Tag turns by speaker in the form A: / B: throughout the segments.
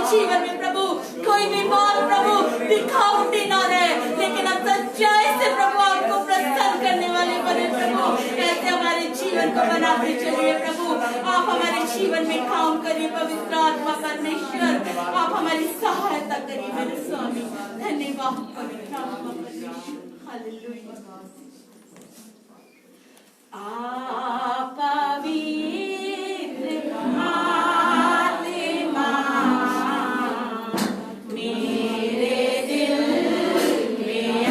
A: जीवन में प्रभु कोई भी बात प्रभु दिखावटी ना रहे, लेकिन अब सच्चाई से प्रभु आपको प्रसन्न करने वाले बने प्रभु। ऐसे हमारे जीवन को बनाते चलिए प्रभु। आप हमारे जीवन में काम करिए पवित्र आत्मा परमेश्वर, आप हमारी सहायता करिए मेरे स्वामी। धन्यवाद पवित्र आत्मा परमेश्वर। हालेलुया। आप पवित्र आत्मा मेरे दिल में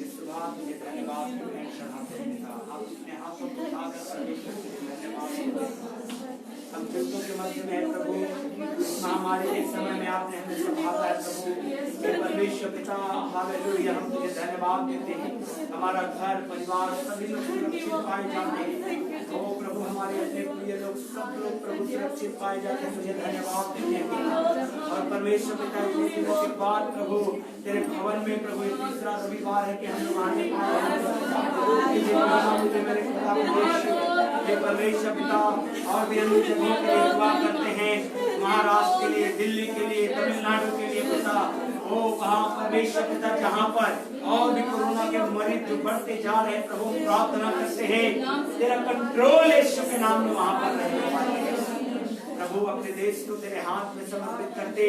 B: इस सुबह तुझे धन्यवाद चढ़ाते हैं पिता। आप अपने हाथों को उठाकर परमेश्वर के लिए धन्यवाद। हम दुखों के मध्य में है प्रभु, महामारी के समय में आपने हमें संभाला है प्रभु। हे परमेश्वर पिता, हालेलुया, हम तुझे धन्यवाद देते हैं। हमारा घर परिवार सभी लोग सुरक्षित पाए जाते हैं। ओ प्रभु, हमारे अपने प्रिय लोग सब लोग प्रभु सुरक्षित पाए जाते हैं, तुझे धन्यवाद देते हैं। और परमेश्वर पिता, इतने दिनों के बाद प्रभु तेरे भवन में प्रभु तीसरा रविवार है कि हम लोग आने परमेश्वर पिता, और भी अन्य जगहों के लिए दुआ करते हैं, महाराष्ट्र के लिए, दिल्ली के लिए, तमिलनाडु के लिए पिता। ओ वहाँ परमेश्वर पिता जहाँ पर और भी कोरोना के मरीज जो बढ़ते जा रहे हैं प्रभु, प्रार्थना करते हैं तेरा कंट्रोल यीशु के नाम में वहाँ पर रहने वाले हैं प्रभु। अपने देश को तेरे हाथ में समर्पित करते,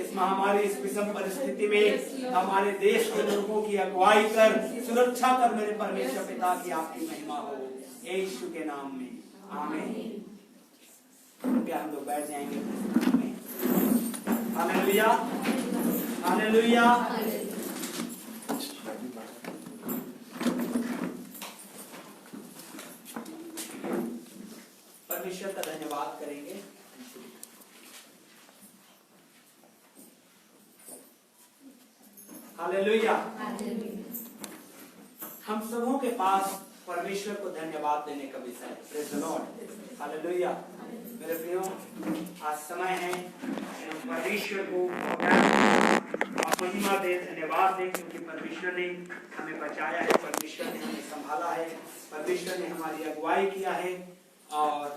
B: इस महामारी इस विषम परिस्थिति में हमारे देश के लोगों की अगुवाई कर, सुरक्षा कर मेरे परमेश्वर पिता, की आपकी महिमा हो यीशु के नाम में, आमीन। कृपया हम लोग बैठ जाएंगे अपने स्थान में। Hallelujah, hallelujah. परमेश्वर का धन्यवाद करेंगे। हालेलुया। हम सबों के पास परमेश्वर को धन्यवाद देने का विषय है। Praise the Lord, hallelujah. मेरे प्रियो, आज समय है परमेश्वर को महिमा दे, धन्यवाद दे, क्योंकि परमेश्वर ने हमें बचाया है, परमेश्वर ने हमें संभाला है, परमेश्वर ने हमारी अगुवाई किया है और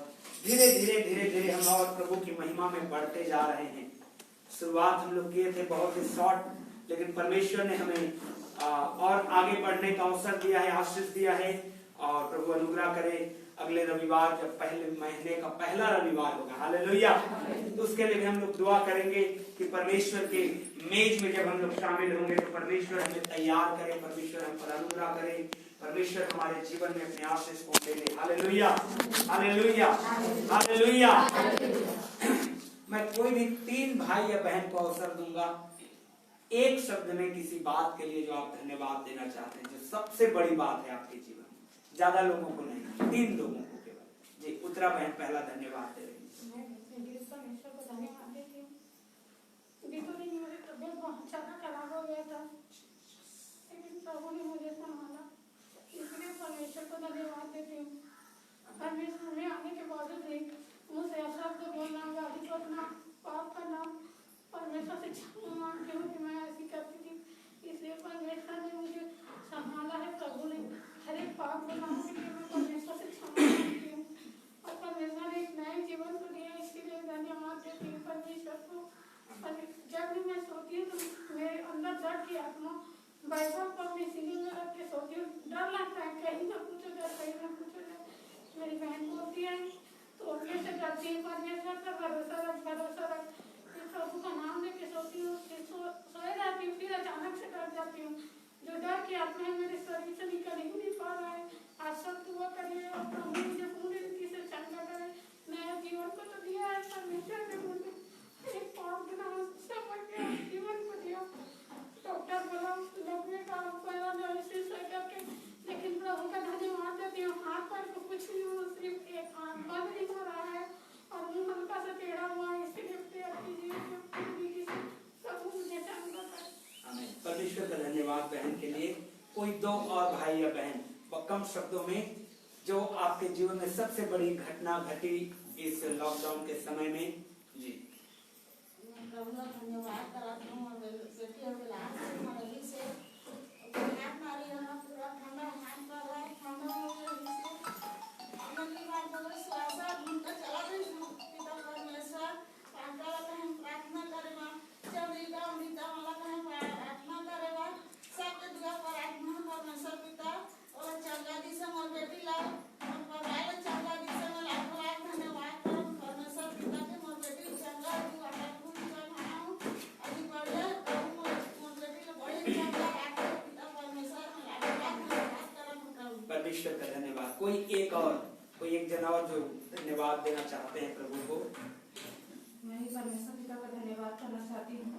B: धीरे धीरे धीरे धीरे हम और प्रभु की महिमा में बढ़ते जा रहे हैं। शुरुआत हम लोग किए थे बहुत ही शॉर्ट, लेकिन परमेश्वर ने हमें और आगे बढ़ने का अवसर दिया है, आशीष दिया है। और प्रभु अनुग्रह करे अगले रविवार जब पहले महीने का पहला रविवार होगा, हालेलुया, तो उसके लिए भी हम लोग दुआ करेंगे कि परमेश्वर के मेज में जब हम लोग शामिल होंगे तो परमेश्वर हमें तैयार करे, परमेश्वर हम पर अनुग्रह करे, परमेश्वर हमारे जीवन में अपने आशीष को दे। Hallelujah, hallelujah, hallelujah. मैं कोई भी 3 भाई या बहन को अवसर दूंगा, एक शब्द में किसी बात के लिए जो आप धन्यवाद देना चाहते हैं, जो सबसे बड़ी बात है आपके जीवन में। ज्यादा लोगों को नहीं, 3 लोगों को केवल। जी, उत्तरा बहन पहला धन्यवाद दे रही है।
C: मैं परमेश्वर को धन्यवाद देती हूँ। मेरी तबियत बहुत ज्यादा खराब हो गया था, लेकिन प्रभु ने मुझे संभाला, इसलिए परमेश्वर को धन्यवाद देती हूँ। परमेश्वर में आने के बावजूद भी मुझसे अशब्द बोलना, गाली करना, पाप करना, परमेश्वर से क्षमा मांगती हूँ कि मैं ऐसी करती थी, इसलिए परमेश्वर ने मुझे संभाला है। प्रभु ने हर एक पाप गुनाहों के लिए मैं परमेश्वर से क्षमा मांगती हूँ और परमेश्वर ने एक नए जीवन को दिया, इसलिए धन्यवाद देती हूँ परमेश्वर को। जब भी मैं सोती हूँ तो मेरे अंदर डर की आत्मा बाइबल को अपने सीने में रख के सोती हूँ। डर लगता है कहीं ना कुछ हो जाए, कहीं ना कुछ हो जाए। मेरी बहन बोलती है तो अपने से डरती है, परमेश्वर का भरोसा रख, भरोसा रख। प्रभु का नाम लेके सोती हूँ, सोए रहती हूँ, फिर अचानक से डर जाती हूँ। जो डर की आत्मा है मेरे शरीर से निकल ही नहीं पा रहा है। आज सब दुआ करिए और प्रभु मुझे पूरी रीति से चंगा करे। नया जीवन को तो दिया है परमेश्वर ने, मुझे एक पाप गुनाह समझ के जीवन को दिया। डॉक्टर बोला लगने का पहला डायलिसिस है करके, लेकिन प्रभु का धन्यवाद देती हूँ। हाथ पैर को कुछ नहीं हुआ, सिर्फ एक हाथ बंद नहीं हो रहा है और मुँह हल्का सा टेढ़ा हुआ है, इसलिए अपनी जीवन प्रभु मुझे चंगा करे।
B: परमेश्वर का धन्यवाद बहन के लिए। कोई 2 और भाई या बहन कम शब्दों में जो आपके जीवन में सबसे बड़ी घटना घटी इस लॉकडाउन के समय में। जी,
D: प्रभु का धन्यवाद कराती हूँ और बेटी और लाल से हाथ मारी है, पूरा ठंडा हाथ पर है, ठंडा हो गया इससे बात बोलो स्वासा घूमकर चला गई पिता परमेश्वर पांडा कहीं प्रार्थना करेगा, जब रीता वाला कहीं प्रार्थना करेगा, सबके दुआ प्रार्थना परमेश्वर पिता और चंगा दी से मोर बेटी लाल और पढ़ाई चंगा दी से मैं लाख धन्यवाद करूँ परमेश्वर पिता के। मोर बेटी चंगा दी वाला कुछ बनाऊँ अभी बढ़िया मोर बेटी को बड़ी चंगा रखो पिता परमेश्वर मैं लाख धन्यवाद करूँ।
B: परमेश्वर का धन्यवाद। कोई एक जना और जो धन्यवाद देना चाहते हैं प्रभु को।
E: मैं ही परमेश्वर पिता का धन्यवाद करना चाहती हूँ।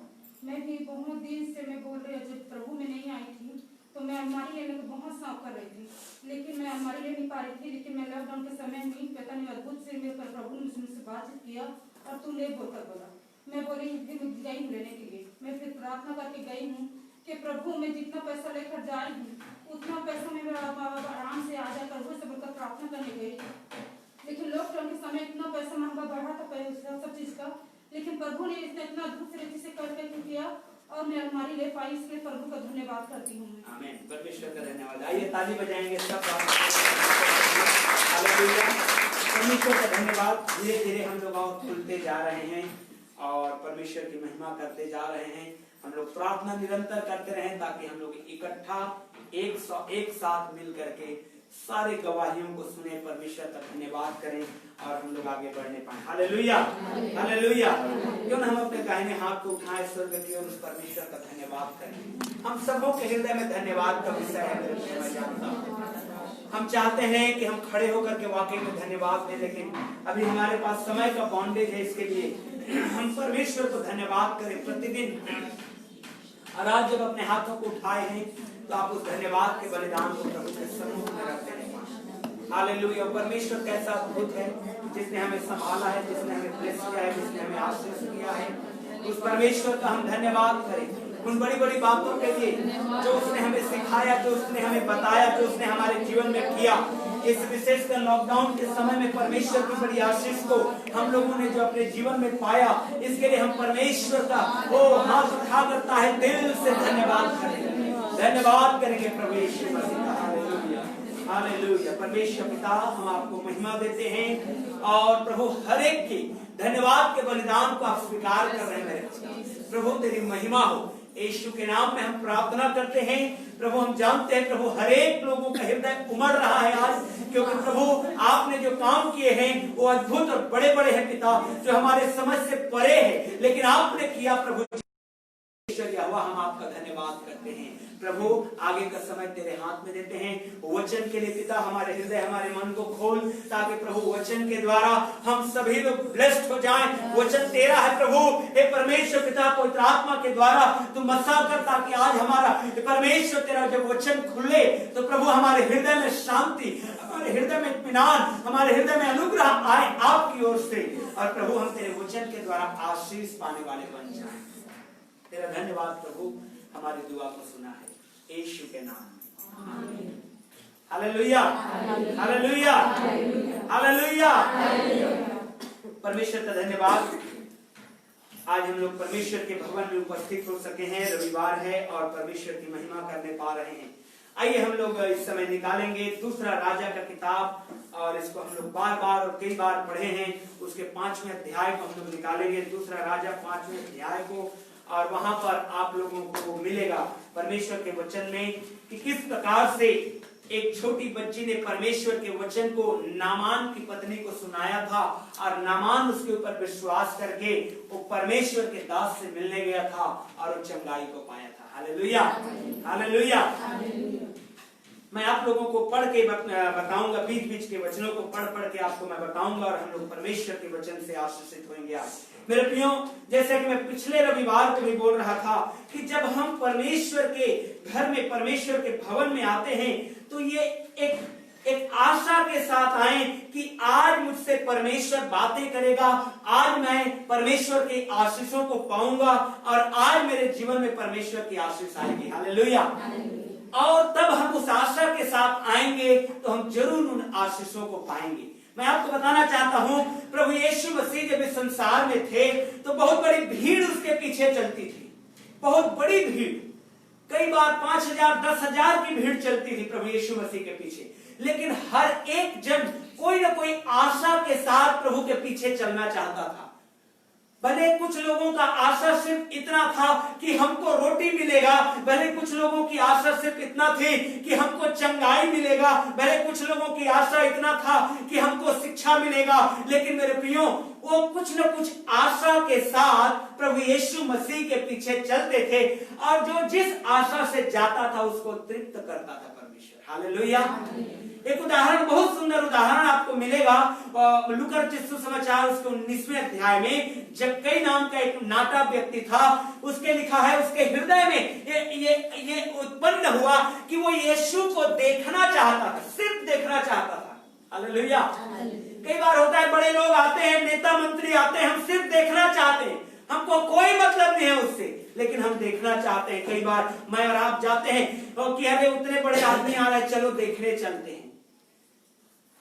E: मैं भी बहुत दिन से मैं बोल रही हूँ, जब प्रभु में नहीं आई थी तो मैं अलमारी लेने को बहुत शौक कर रही थी, लेकिन मैं अलमारी ले नहीं पा रही थी। लेकिन मैं लॉकडाउन के समय में पता नहीं अद्भुत से मेरे पर प्रभु ने मुझसे बातचीत किया और तू ले बोलकर बोला। मैं बोली, फिर गई हूँ लेने के लिए। मैं फिर प्रार्थना करके गई हूँ कि प्रभु मैं जितना पैसा लेकर जा रही हूँ उतना पैसा में मेरा आराम से आ जाकर वो सब प्रार्थना करने गई। लेकिन लॉकडाउन के समय इतना पैसा महंगा बढ़ा था सब चीज का, लेकिन प्रभु ने इतना अद्भुत तरीके से करके किया और मैं अलमारी ले पाई। इसलिए प्रभु का धन्यवाद करती हूँ।
B: आमीन। परमेश्वर का धन्यवाद। आइए ताली बजाएंगे सब। हालेलुया। परमेश्वर का धन्यवाद। धीरे धीरे हम लोग और खुलते जा रहे हैं और परमेश्वर की महिमा करते जा रहे हैं। हम लोग प्रार्थना निरंतर करते रहें ताकि हम लोग इकट्ठा एक साथ मिल करके सारे गवाहियों को सुने, परमेश्वर का धन्यवाद करें और हम लोग आगे बढ़ने पाए। Hallelujah, hallelujah. क्यों ना हम अपने दाहिने हाथ को उठाएं स्वर्ग की ओर, उस परमेश्वर का धन्यवाद करें। हम सबों के हृदय में धन्यवाद का विषय है। मैं जानता हूं हम चाहते हैं कि हम खड़े होकर के वाकई में धन्यवाद दें, लेकिन अभी हमारे पास समय का बॉन्डेज है। इसके लिए हम परमेश्वर को धन्यवाद करें प्रतिदिन। और आज जब अपने हाथों को उठाए हैं तो आप उस धन्यवाद के बलिदान को प्रभु के सम्मुख में रखते हैं। हालेलुया। परमेश्वर कैसा अद्भुत है, जिसने हमें संभाला है, जिसने हमें ब्लेस किया है, जिसने हमें आशीष किया है। उस परमेश्वर का हम धन्यवाद करें उन बड़ी बड़ी बातों के लिए जो उसने हमें सिखाया, जो उसने हमें बताया, जो उसने हमारे जीवन में किया। इस विशेषकर लॉकडाउन के समय में परमेश्वर की बड़ी आशीष को हम लोगों ने जो अपने जीवन में पाया, इसके लिए हम परमेश्वर का हाथ उठा करता है दिल से धन्यवाद करेंगे। धन्यवाद करेंगे प्रभु यीशु मसीह का। Hallelujah, hallelujah. परमेश्वर पिता, हम आपको महिमा देते हैं और प्रभु हर एक की धन्यवाद के बलिदान को आप स्वीकार कर रहे हैं। मेरे प्रभु तेरी महिमा हो। यीशु के नाम में हम प्रार्थना करते हैं। प्रभु हम जानते हैं प्रभु हर एक लोगों का हृदय उमड़ रहा है आज, क्योंकि प्रभु आपने जो काम किए हैं वो अद्भुत और बड़े बड़े हैं पिता, जो हमारे समझ से परे है, लेकिन आपने किया प्रभु। हम आपका धन्यवाद करते हैं प्रभु। आगे का समय तेरे हाथ में देते हैं। वचन के लिए पिता हमारे हृदय हमारे मन को खोल, ताकि प्रभु वचन के द्वारा हम सभी लोग ब्लेस्ड हो जाएं। वचन तेरा है प्रभु। हे परमेश्वर पिता, पवित्र आत्मा के द्वारा तू मसा कर, ताकि आज हमारा परमेश्वर तेरा जब वचन खुले तो प्रभु हमारे हृदय में शांति, हमारे हृदय में इत्मीनान, हमारे हृदय में अनुग्रह आए आपकी ओर से, और प्रभु हम तेरे वचन के द्वारा आशीष पाने वाले बन जाएं। तेरा धन्यवाद प्रभु, हमारी दुआ को सुना है यीशु के नाम में। Hallelujah, hallelujah, hallelujah. परमेश्वर का धन्यवाद। आज हम लोग परमेश्वर के भवन में उपस्थित हो सके हैं। रविवार है और परमेश्वर की महिमा करने पा रहे हैं। आइए हम लोग इस समय निकालेंगे दूसरा राजा का किताब, और इसको हम लोग बार बार और कई बार पढ़े हैं। उसके 5वें अध्याय को हम लोग निकालेंगे, दूसरा राजा 5वें अध्याय को, और वहां पर आप लोगों को मिलेगा परमेश्वर के वचन में कि किस प्रकार से एक छोटी बच्ची ने परमेश्वर के वचन को नामान की पत्नी को सुनाया था, और नामान उसके ऊपर विश्वास करके वो परमेश्वर के दास से मिलने गया था और वो चंगाई को पाया था। Hallelujah, hallelujah. मैं आप लोगों को पढ़ के बताऊंगा, बीच बीच के वचनों को पढ़ पढ़ के आपको मैं बताऊंगा, और हम लोग परमेश्वर के वचन से आशीषित होंगे आज। मेरे प्रियो, जैसे कि मैं पिछले रविवार को भी बोल रहा था कि जब हम परमेश्वर के घर में, परमेश्वर के भवन में आते हैं, तो ये एक आशा के साथ आए कि आज मुझसे परमेश्वर बातें करेगा, आज मैं परमेश्वर के आशीषों को पाऊंगा, और आज मेरे जीवन में परमेश्वर की आशीष आएगी। हालेलुया। और तब हम उस आशा के साथ आएंगे तो हम जरूर उन आशीषों को पाएंगे। मैं आपको बताना चाहता हूं, प्रभु यीशु मसीह जब इस संसार में थे तो बहुत बड़ी भीड़ उसके पीछे चलती थी, बहुत बड़ी भीड़। कई बार 5,000 10,000 की भीड़ चलती थी प्रभु यीशु मसीह के पीछे, लेकिन हर एक जन कोई ना कोई आशा के साथ प्रभु के पीछे चलना चाहता था। भले कुछ लोगों का आशा सिर्फ इतना था कि हमको रोटी मिलेगा, भले कुछ लोगों की आशा सिर्फ इतना थी कि हमको चंगाई मिलेगा, भले कुछ लोगों की आशा इतना था कि हमको शिक्षा मिलेगा, लेकिन मेरे प्रियो, वो कुछ न कुछ आशा के साथ प्रभु यीशु मसीह के पीछे चलते थे, और जो जिस आशा से जाता था उसको तृप्त करता था परमेश्वर। हालेलुया। एक उदाहरण, बहुत सुंदर उदाहरण आपको मिलेगा लूका रचित सुसमाचार उसके 19वें अध्याय में। जक्कई नाम का एक नाटा व्यक्ति था, उसके लिखा है उसके हृदय में ये उत्पन्न हुआ कि वो यीशु को देखना चाहता था, सिर्फ देखना चाहता था। हालेलुया। कई बार होता है बड़े लोग आते हैं, नेता मंत्री आते हैं, हम सिर्फ देखना चाहते हैं, हमको कोई मतलब नहीं है उससे, लेकिन हम देखना चाहते हैं। कई बार मैं और आप जाते हैं और कि अरे उतने बड़े आदमी आ रहे, चलो देखने चलते हैं।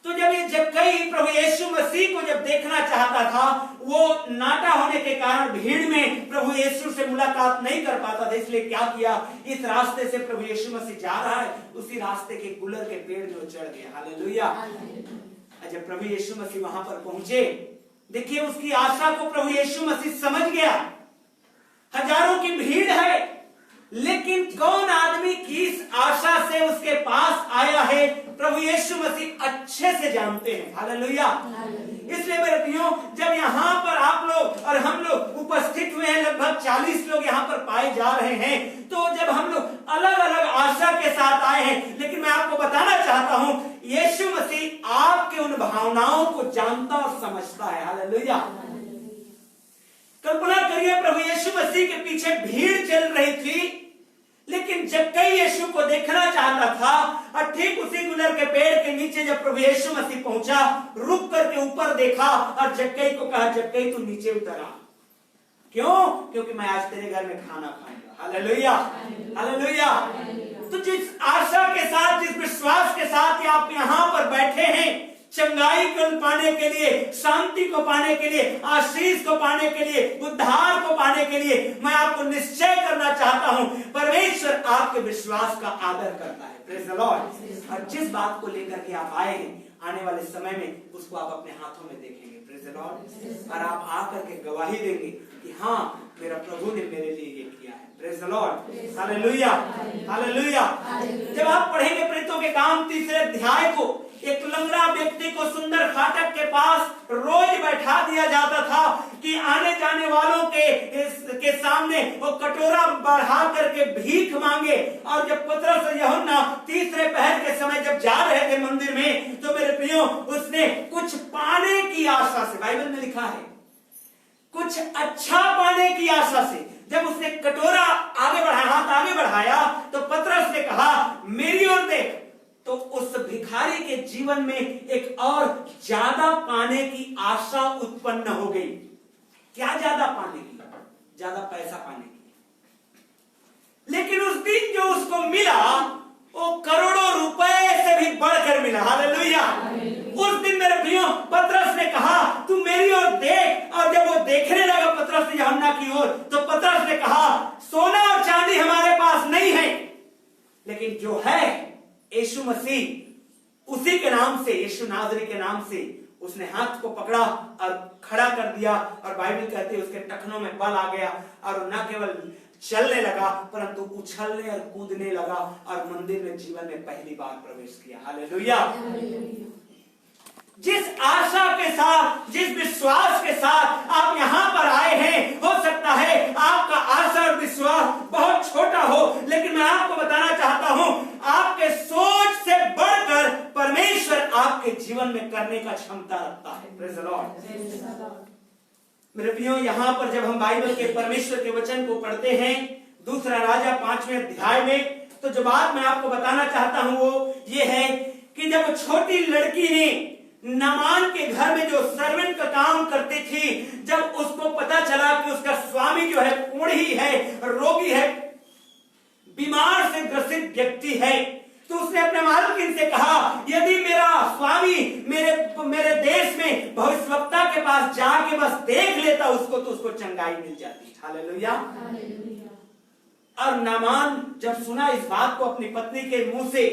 B: तो जब कई प्रभु यीशु मसीह को जब देखना चाहता था, वो नाटा होने के कारण भीड़ में प्रभु यीशु से मुलाकात नहीं कर पाता था, इसलिए क्या किया, इस रास्ते से प्रभु यीशु मसीह जा रहा है, उसी रास्ते के गुलर के पेड़ में चढ़ गया। हालेलुया। जब प्रभु यीशु मसीह वहां पर पहुंचे, देखिए उसकी आशा को प्रभु यीशु मसीह समझ गया। हजारों की भीड़ है, लेकिन कौन आदमी किस आशा से उसके पास आया है प्रभु यीशु मसीह अच्छे से जानते हैं। हालेलुया। इसलिए मेरे प्रियो, जब यहाँ पर आप लोग और हम लोग उपस्थित हुए हैं, लगभग 40 लोग यहाँ पर पाए जा रहे हैं, तो जब हम लोग अलग अलग आशा के साथ आए हैं, लेकिन मैं आपको बताना चाहता हूं यीशु मसीह आपके उन भावनाओं को जानता और समझता है। हालेलुया। कल्पना करिए, प्रभु यीशु मसीह के पीछे भीड़ चल रही थी, लेकिन जक्कई यीशु को देखना चाहता था, और ठीक उसी गुलर के पेड़ के नीचे जब प्रभु यीशु मसीह पहुंचा, रुक करके ऊपर देखा और जक्कई को कहा, जक्कई तू नीचे उतर आ। क्यों? क्योंकि मैं आज तेरे घर में खाना खाऊंगा। हालेलुया। हालेलुया। तो जिस आशा के साथ, जिस विश्वास के साथ आप यहाँ पर बैठे हैं, चंगाई को पाने के लिए, शांति को पाने के लिए, आशीष को पाने के लिए, उद्धार को पाने के लिए, मैं आपको निश्चय करना चाहता हूं, परमेश्वर आपके विश्वास का आदर करता है। Praise the Lord. और जिस बात को लेकर के आप आए हैं, आने वाले समय में उसको आप अपने हाथों में देखेंगे। Praise the Lord. और आप आकर के गवाही देंगे कि हाँ, मेरा प्रभु ने मेरे लिए ये किया है। Praise the Lord. Hallelujah. Hallelujah. जब आप पढ़ेंगे प्रेरितों के काम 3 अध्याय को, एक लंगड़ा व्यक्ति को सुंदर फाटक के पास रोज बैठा दिया जाता था कि आने जाने वालों के सामने वो कटोरा बढ़ा करके भीख मांगे। और जब पतरस और यूहन्ना तीसरे पहर के समय जब जा रहे थे मंदिर में, तो मेरे प्रियो, उसने कुछ पाने की आशा से, बाइबल में लिखा है, कुछ अच्छा पाने की आशा से जब उसने कटोरा आगे बढ़ाया, हाथ आगे बढ़ाया, तो पतरस ने कहा, मेरी ओर देख। तो उस भिखारी के जीवन में एक और ज्यादा पाने की आशा उत्पन्न हो गई। क्या ज्यादा पाने की? ज्यादा पैसा पाने की। लेकिन उस दिन जो उसको मिला, वो करोड़ों रुपए से भी बढ़कर मिला। हालेलुया। उस दिन मेरे प्रियो, पतरस ने कहा, तू मेरी ओर देख। और जब वो देखने लगा पतरस ने यूहन्ना की ओर, तो पतरस ने कहा, सोना और चांदी हमारे पास नहीं है, लेकिन जो है यीशु मसीह, उसी के नाम से, यीशु नाज़री के नाम से, उसने हाथ को पकड़ा और खड़ा कर दिया। और बाइबल कहती है उसके टखनों में बल आ गया, और न केवल चलने लगा परंतु उछलने और कूदने लगा, और मंदिर में जीवन में पहली बार प्रवेश किया। हालेलुया। जिस आशा के साथ, जिस विश्वास के साथ आप यहाँ पर आए हैं, हो सकता है आपका आशा और विश्वास बहुत छोटा हो, लेकिन मैं आपको बताना चाहता हूं, आपके सोच से बढ़कर परमेश्वर आपके जीवन में करने का क्षमता रखता है। Praise the Lord. मेरे प्रियो, यहाँ पर जब हम बाइबल के परमेश्वर के वचन को पढ़ते हैं, 2 राजा 5वें अध्याय में, तो जो बात मैं आपको बताना चाहता हूं वो ये है कि जब छोटी लड़की ने नामान के घर में जो सर्वेंट का काम करती थी, जब उसको पता चला कि उसका स्वामी जो है कोढ़ी है, रोगी है, बीमार से ग्रसित व्यक्ति है, तो उसने अपने मालकिन से कहा, यदि मेरा स्वामी मेरे देश में भविष्यवक्ता के पास जाके बस देख लेता उसको, तो उसको चंगाई मिल जाती। हालेलुया। और नामान जब सुना इस बात को अपनी पत्नी के मुंह से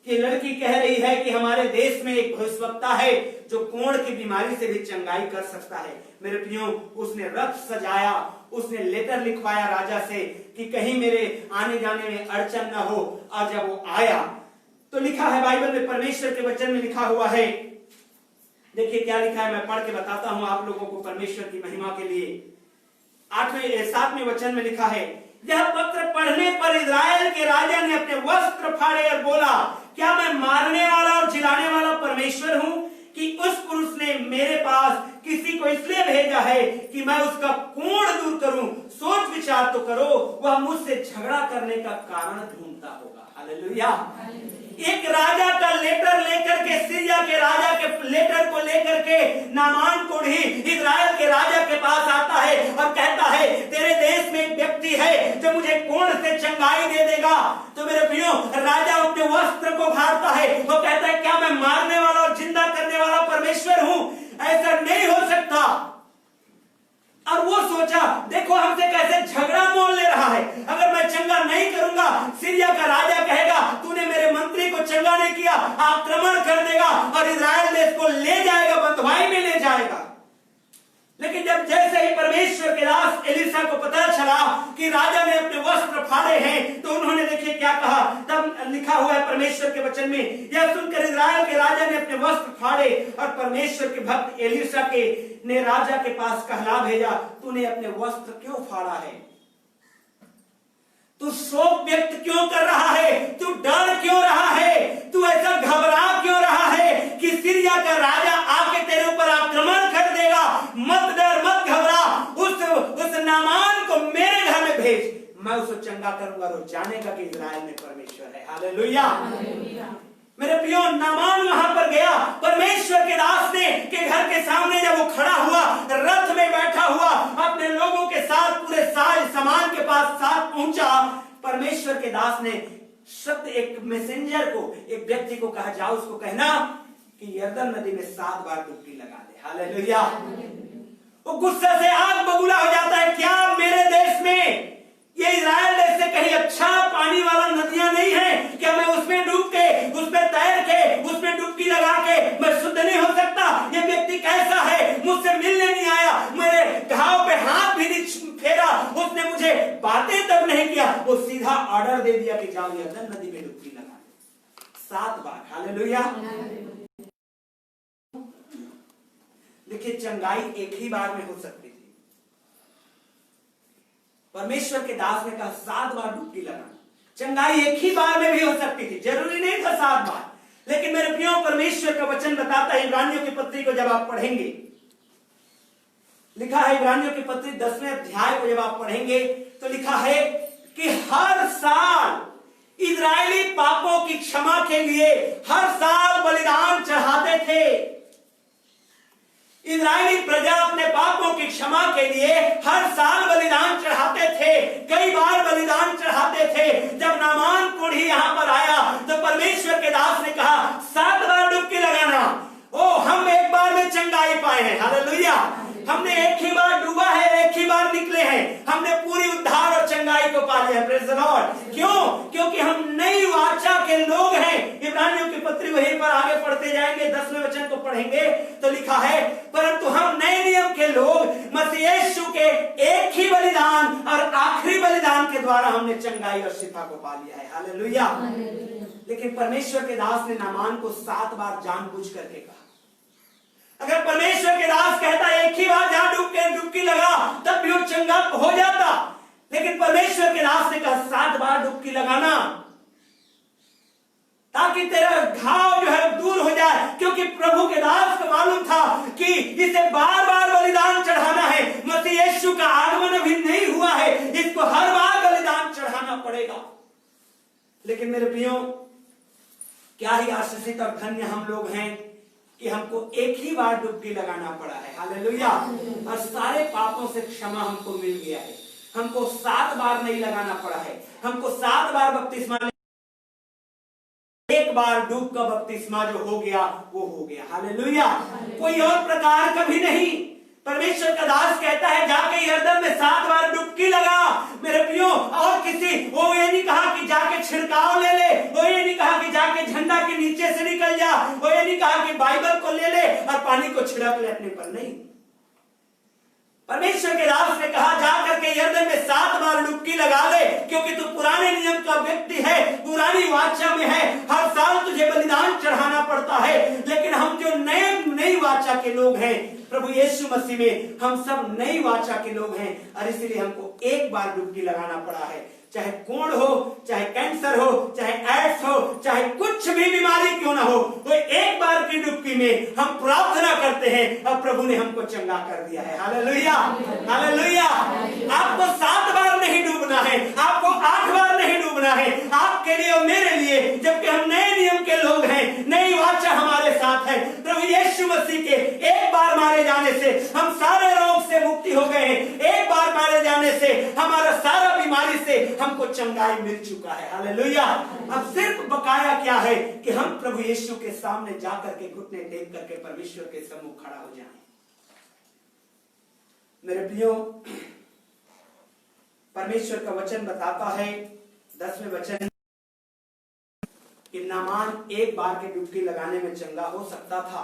B: कि लड़की कह रही है कि हमारे देश में एक भविष्यवक्ता है जो कोढ़ की बीमारी से भी चंगाई कर सकता है, मेरे प्रियो, उसने रथ सजाया, उसने लेटर लिखवाया राजा से कि कहीं मेरे आने जाने में अड़चन न हो। और जब वो आया तो लिखा है बाइबल में, परमेश्वर के वचन में लिखा हुआ है, देखिए क्या लिखा है, मैं पढ़ के बताता हूं आप लोगों को परमेश्वर की महिमा के लिए। 7वें वचन में लिखा है, यह पत्र पढ़ने पर इजराइल के राजा ने अपने वस्त्र फाड़े और बोला, क्या मैं मारने वाला और जिलाने वाला परमेश्वर हूं कि उस पुरुष ने मेरे पास किसी को इसलिए भेजा है कि मैं उसका कोढ़ दूर करूं? सोच विचार तो करो, वह मुझसे झगड़ा करने का कारण ढूंढता होगा। हालेलुया। एक राजा का लेटर लेकर के, सीरिया के राजा के लेटर को लेकर के नामान कोढ़ी इजराइल के राजा के पास आता है और कहता है, तेरे देश में एक व्यक्ति है जो मुझे कोढ़ से चंगाई दे देगा। तो मेरे प्रियो, राजा अपने वस्त्र को फाड़ता है, वो कहता है, क्या मैं मारने वाला और जिंदा करने वाला परमेश्वर हूं? ऐसा नहीं हो सकता। और वो सोचा, देखो हमसे कैसे झगड़ा मोल ले रहा है, अगर मैं चंगा नहीं करूंगा, सीरिया का राजा कहेगा तूने मेरे मंत्री को चंगा नहीं किया, आक्रमण कर देगा और इजराइल देश को ले जाएगा, बंधुआई में ले जाएगा। लेकिन जब जैसे ही परमेश्वर के दास एलीशा को पता चला कि राजा ने अपने वस्त्र फाड़े हैं, तो उन्होंने देखिए क्या कहा। तब लिखा हुआ है परमेश्वर के वचन में, यह सुनकर इजराइल के राजा ने अपने वस्त्र फाड़े और परमेश्वर के भक्त एलीशा के ने राजा के पास कहला भेजा, तूने अपने वस्त्र क्यों फाड़ा है? तू शोक व्यक्त क्यों कर रहा है? तू डर क्यों रहा है? तू ऐसा घबरा क्यों रहा है कि सीरिया का राजा आके तेरे ऊपर आक्रमण कर देगा? मत डर, मत घबरा, उस नामान को मेरे घर में भेज, मैं उसको चंगा करूंगा और जानेगा कि इजराइल में परमेश्वर है। हालेलुया। मेरे प्रियो, नामान वहां पर गया, परमेश्वर के दास ने के घर के सामने जब वो खड़ा हुआ, रथ में बैठा हुआ, अपने लोगों के साथ पूरे सारे सामान के पास साथ पहुंचा, परमेश्वर के दास ने शब्द एक मैसेंजर को, एक व्यक्ति को कहा, जाओ उसको कहना कि यरदन नदी में 7 बार डुबकी लगा दे। हालेलुया। वो गुस्से से आग बबूला हो जाता है, क्या मेरे देश में, ये इजराइल देश से कहीं अच्छा पानी वाला नदियां नहीं है क्या? मैं उसमें डूब के, उसमें तैर के, उसमें डुबकी लगा के मैं शुद्ध नहीं हो सकता? ये व्यक्ति कैसा है, मुझसे मिलने नहीं आया, मेरे घाव पे हाथ भी नहीं फेरा, उसने मुझे बातें तक नहीं किया, वो सीधा ऑर्डर दे दिया कि जाओ यरदन नदी में डुबकी लगा 7 बार। हालेलुया। देखिए, चंगाई एक ही बार में हो सकती थी। परमेश्वर के दास ने कहा 7 बार डुबकी लगाना। चंगाई एक ही बार में भी हो सकती थी, जरूरी नहीं था 7 बार। लेकिन मेरे प्रियो, परमेश्वर का वचन बताता है, इब्रानियों की पत्री को जब आप पढ़ेंगे, लिखा है इब्रानियों की पत्री 10वें अध्याय को जब आप पढ़ेंगे तो लिखा है कि हर साल इजरायली पापों की क्षमा के लिए हर साल बलिदान चढ़ाते थे। इजरायली प्रजा अपने पापों की क्षमा के लिए हर साल बलिदान चढ़ाते थे, कई बार बलिदान चढ़ाते थे। जब नामान कोढ़ी यहां पर आया तो परमेश्वर के दास ने कहा 7 बार डुबकी लगाना। ओ, हम एक बार में चंगाई पाए हैं। हालेलुया। हमने एक ही बार डूबा है, एक ही बार निकले हैं, हमने पूरी उद्धार और चंगाई को पा लिया। Praise the Lord. क्यों? क्योंकि हम नई वाचा के लोग हैं। इब्रानियों की पत्री वहीं पर आगे पढ़ते जाएंगे, 10वें वचन को पढ़ेंगे तो लिखा है, परंतु हम नए नियम के लोग मसीह यीशु के एक ही बलिदान और आखिरी बलिदान के द्वारा हमने चंगाई और शिफा को पा लिया है। हालेलुया। लेकिन परमेश्वर के दास ने नामान को 7 बार जानबूझ करके कहा। अगर परमेश्वर के दास कहता है एक ही बार जहां डुबकी लगा, तब भी वो चंगा हो जाता। लेकिन परमेश्वर के दास ने कहा 7 बार डुबकी लगाना, ताकि तेरा घाव जो है दूर हो जाए। क्योंकि प्रभु के दास को मालूम था कि इसे बार बार बलिदान चढ़ाना है। मसीह यीशु का आगमन अभी नहीं हुआ है, इसको हर बार बलिदान चढ़ाना पड़ेगा। लेकिन मेरे प्रियो, क्या ही आशीषित और धन्य हम लोग हैं कि हमको एक ही बार डुबकी लगाना पड़ा है। हालेलुया। और सारे पापों से क्षमा हमको मिल गया है। हमको 7 बार नहीं लगाना पड़ा है, हमको 7 बार बपतिस्मा, एक बार डूब का बपतिस्मा जो हो गया वो हो गया। हालेलुया। कोई और प्रकार का भी नहीं। परमेश्वर का दास कहता है जाके यरदन में 7 बार डुबकी लगा। मेरे प्रियो, और किसी वो ये नहीं कहा कि जाके छिड़काव ले ले, वो ये नहीं कहा कि जाके झंडा के नीचे से निकल जा, वो ये नहीं कहा कि बाइबल को ले ले और पानी को छिड़क ले अपने पर, नहीं। परमेश्वर के दास ने कहा जाकर के यरदन में 7 बार डुबकी लगा ले, क्योंकि तू पुराने नियम का व्यक्ति है, पुरानी वाचा में है, हर साल तुझे बलिदान चढ़ाना पड़ता है। लेकिन हम जो नई वाचा के लोग हैं। प्रभु यीशु मसीह में हम सब नई वाचा के लोग हैं और इसीलिए हमको एक बार डुबकी लगाना पड़ा है। चाहे कोढ़ हो, चाहे कैंसर हो, चाहे एड्स हो, चाहे कुछ भी बीमारी क्यों ना हो, तो एक बार की डुबकी में हम प्रार्थना करते हैं और प्रभु ने हमको चंगा कर दिया है। Hallelujah, hallelujah. आपको 7 बार नहीं डूबना है, आपको 8 बार नहीं डूबना है, आपके लिए और मेरे लिए, जबकि हम नए नियम के लोग हैं, नई वाचा हमारे साथ है। प्रभु यीशु मसीह के एक बार मारे जाने से हम सारे रोग से मुक्ति हो गए हैं। एक बार मारे जाने से हमारा सारा बीमारी से हमको चंगाई मिल चुका है। हालेलुया। अब सिर्फ बकाया क्या है कि हम प्रभु यीशु के सामने जाकर के घुटने टेक करके परमेश्वर के सम्मुख खड़ा हो जाएं। मेरे प्रियो, परमेश्वर का वचन बताता है 10वें वचन कि नामान एक बार की डुबकी लगाने में चंगा हो सकता था,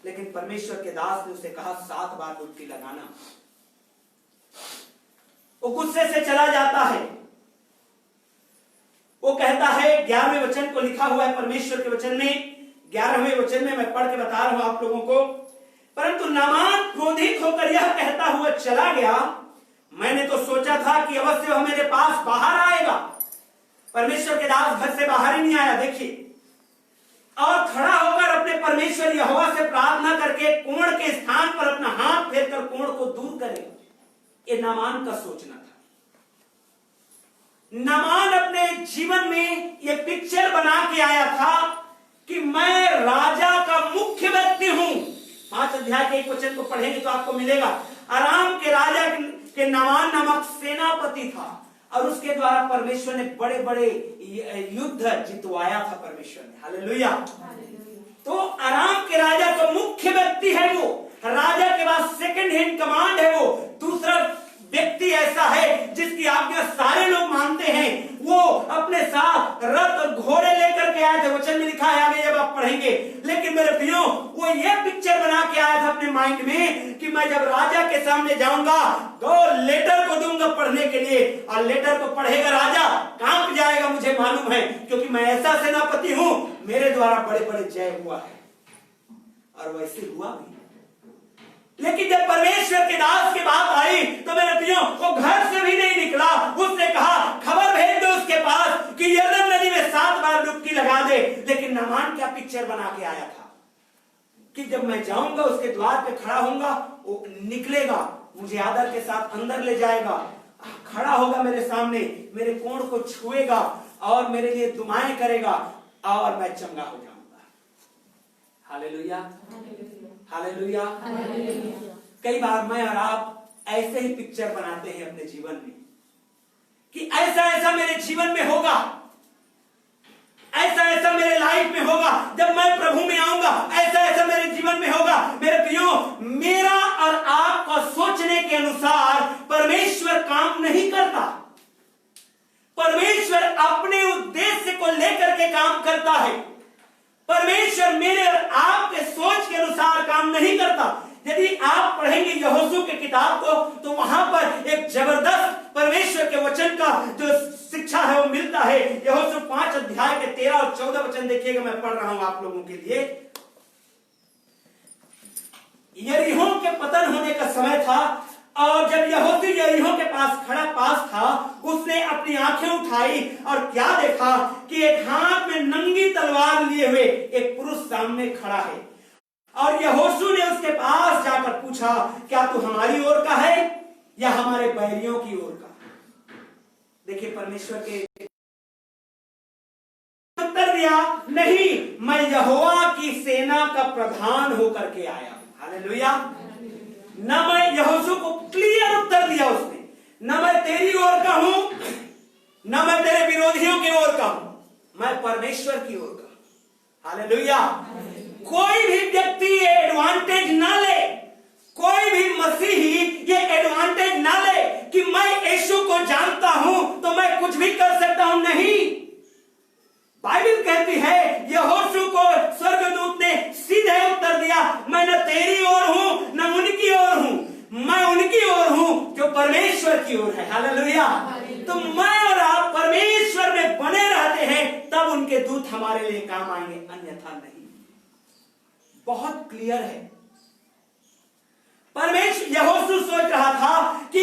B: लेकिन परमेश्वर के दास ने उसे कहा 7 बार डुबकी लगाना। वो गुस्से से चला जाता है। वो कहता है 11वें वचन को लिखा हुआ है परमेश्वर के वचन में, 11वें वचन में मैं पढ़ के बता रहा हूं आप लोगों को। परंतु नामान क्रोधित होकर यह कहता हुआ चला गया, मैंने तो सोचा था कि अवश्य वह मेरे पास बाहर आएगा। परमेश्वर के दास घर से बाहर ही नहीं आया, देखिए, और खड़ा होकर अपने परमेश्वर यहोवा से प्रार्थना करके कोढ़ के स्थान पर अपना हाथ फेरकर कोढ़ को दूर करेगा। ये नामान का सोचना था। नामान अपने जीवन में ये पिक्चर बना के आया था कि मैं राजा का मुख्य व्यक्ति हूं। 5 अध्याय के 1 वचन को पढ़ेंगे तो आपको मिलेगा। अराम के राजा के नामान नामक सेनापति था और उसके द्वारा परमेश्वर ने बड़े बड़े युद्ध जितवाया था परमेश्वर ने। हालेलुया। तो अराम के राजा का मुख्य व्यक्ति है वो, राजा के बाद सेकंड हैंड कमांड है वो, दूसरा व्यक्ति ऐसा है जिसकी आज्ञा सारे लोग मानते हैं। वो अपने साथ रथ और घोड़े लेकर के आए थे, वचन में लिखा है आगे जब आप पढ़ेंगे। लेकिन मेरे प्रियो, वो ये पिक्चर बना के आया था अपने माइंड में कि मैं जब राजा के सामने जाऊंगा तो लेटर को दूंगा पढ़ने के लिए, और लेटर को पढ़ेगा राजा, कांप जाएगा, मुझे मालूम है, क्योंकि मैं ऐसा सेनापति हूं, मेरे द्वारा बड़े बड़े जय हुआ है। और वैसे हुआ भी। लेकिन जब परमेश्वर के दास की बात आई तो मेरे प्रियो, वो घर से भी नहीं निकला। उसने कहा खबर भेज दो उसके पास कि यरदन नदी में 7 बार डुबकी लगा दे। लेकिन नामान क्या पिक्चर बना के आया था कि जब मैं जाऊंगा उसके द्वार पे खड़ा होऊंगा, वो निकलेगा, मुझे आदर के साथ अंदर ले जाएगा, खड़ा होगा मेरे सामने, मेरे कोढ़ को छुएगा और मेरे लिए दुआएं करेगा और मैं चंगा हो जाऊंगा। Hallelujah, hallelujah. कई बार मैं और आप ऐसे ही पिक्चर बनाते हैं अपने जीवन में कि ऐसा ऐसा मेरे जीवन में होगा, ऐसा ऐसा मेरे लाइफ में होगा, जब मैं प्रभु में आऊंगा ऐसा ऐसा मेरे जीवन में होगा। मेरे प्रियो, मेरा और आपका सोचने के अनुसार परमेश्वर काम नहीं करता। परमेश्वर अपने उद्देश्य को लेकर के काम करता है। परमेश्वर मेरे और आपके सोच के अनुसार काम नहीं करता। यदि आप पढ़ेंगे यहोशू की किताब को तो वहां पर एक जबरदस्त परमेश्वर के वचन का जो शिक्षा है वो मिलता है। यहोशू 5 अध्याय के 13 और 14 वचन देखिएगा, मैं पढ़ रहा हूं आप लोगों के लिए। यरीहो के पतन होने का समय था और जब यहोशू यरीहो के पास था, उसने अपनी आंखें उठाई और क्या देखा कि एक हाथ में नंगी तलवार लिए हुए एक पुरुष सामने खड़ा है। और यहोशू ने उसके पास जाकर पूछा, क्या तू हमारी ओर का है या हमारे बैरियों की ओर का? देखिए परमेश्वर के उत्तर दिया, नहीं, मैं यहोवा की सेना का प्रधान होकर के आया हूं। हालेलुया। न मैं यहोशू को क्लियर उत्तर दिया उसने, न मैं तेरी ओर का हूं, न मैं तेरे विरोधियों की ओर का हूं, मैं परमेश्वर की ओर का। हालेलुया। कोई भी व्यक्ति ये एडवांटेज ना ले, कोई भी मसीही ये एडवांटेज ना ले कि मैं यीशु को जानता हूं तो मैं कुछ भी कर सकता हूं। नहीं, बाइबल कहती है यहोशू को स्वर्गदूत ने सीधे उत्तर दिया, मैं न तेरी ओर हूं न उनकी ओर हूं, मैं उनकी ओर हूं जो परमेश्वर की ओर है। हालेलुया। तो मैं और आप परमेश्वर में बने रहते हैं तब उनके दूत हमारे लिए काम आएंगे, अन्यथा नहीं। बहुत क्लियर है। परमेश्वर यहोशू सोच रहा था कि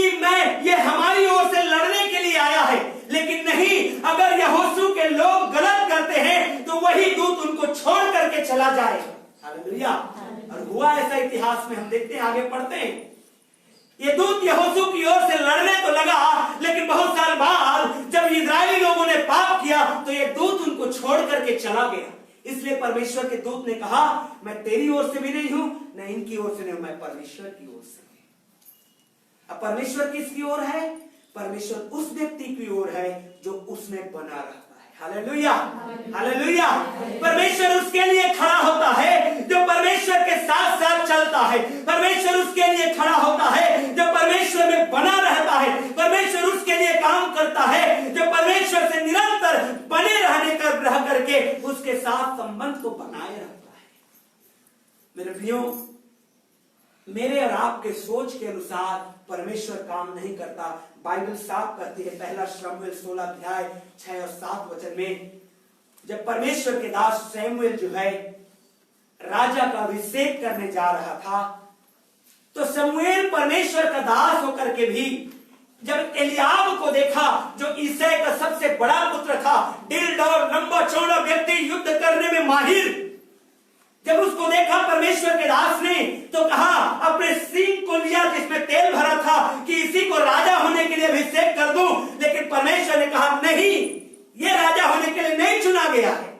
B: ये हमारी ओर से लड़ने के लिए आया है, लेकिन नहीं, अगर यहोशू के लोग गलत करते हैं तो वही दूत उनको छोड़ करके चला जाए। हालेलुया। और हुआ ऐसा इतिहास में, हम देखते हैं, आगे पढ़ते हैं। ये दूत यहोशू की ओर से लड़ने तो लगा, लेकिन बहुत साल बाद जब इजरायली लोगों ने पाप किया तो ये दूत उनको छोड़ करके चला गया। इसलिए परमेश्वर के दूत ने कहा, मैं तेरी ओर से भी नहीं हूं, न इनकी ओर से नहीं हूं, मैं परमेश्वर की ओर से हूं। अब परमेश्वर किसकी ओर है? परमेश्वर उस व्यक्ति की ओर है जो उसमें बना रहता है। Hallelujah, hallelujah. परमेश्वर उसके लिए खड़ा होता है जो परमेश्वर के साथ साथ चलता है। परमेश्वर उसके लिए खड़ा होता है जो परमेश्वर में बना रहता है। परमेश्वर उसके लिए काम करता है जो परमेश्वर से निरंतर बने रह करके उसके साथ संबंध को बनाए रहता है। मेरे प्रियो, मेरे और आपके सोच के अनुसार परमेश्वर काम नहीं करता। बाइबल साफ करती है, पहला शमूएल 16 अध्याय 6 और 7 वचन में, जब परमेश्वर के दास शमूएल जो है राजा का अभिषेक करने जा रहा था, तो शमूएल परमेश्वर का दास होकर के भी जब एलियाब को देखा, जो ईसाई का सबसे बड़ा पुत्र था, ढील डौल लंबा चौड़ा व्यक्ति, युद्ध करने में माहिर, जब उसको देखा परमेश्वर के दास ने, तो कहा, अपने सींग को लिया जिसमें तेल भरा था कि इसी को राजा होने के लिए अभिषेक कर दूं। लेकिन परमेश्वर ने कहा, नहीं, ये राजा होने के लिए नहीं चुना गया है।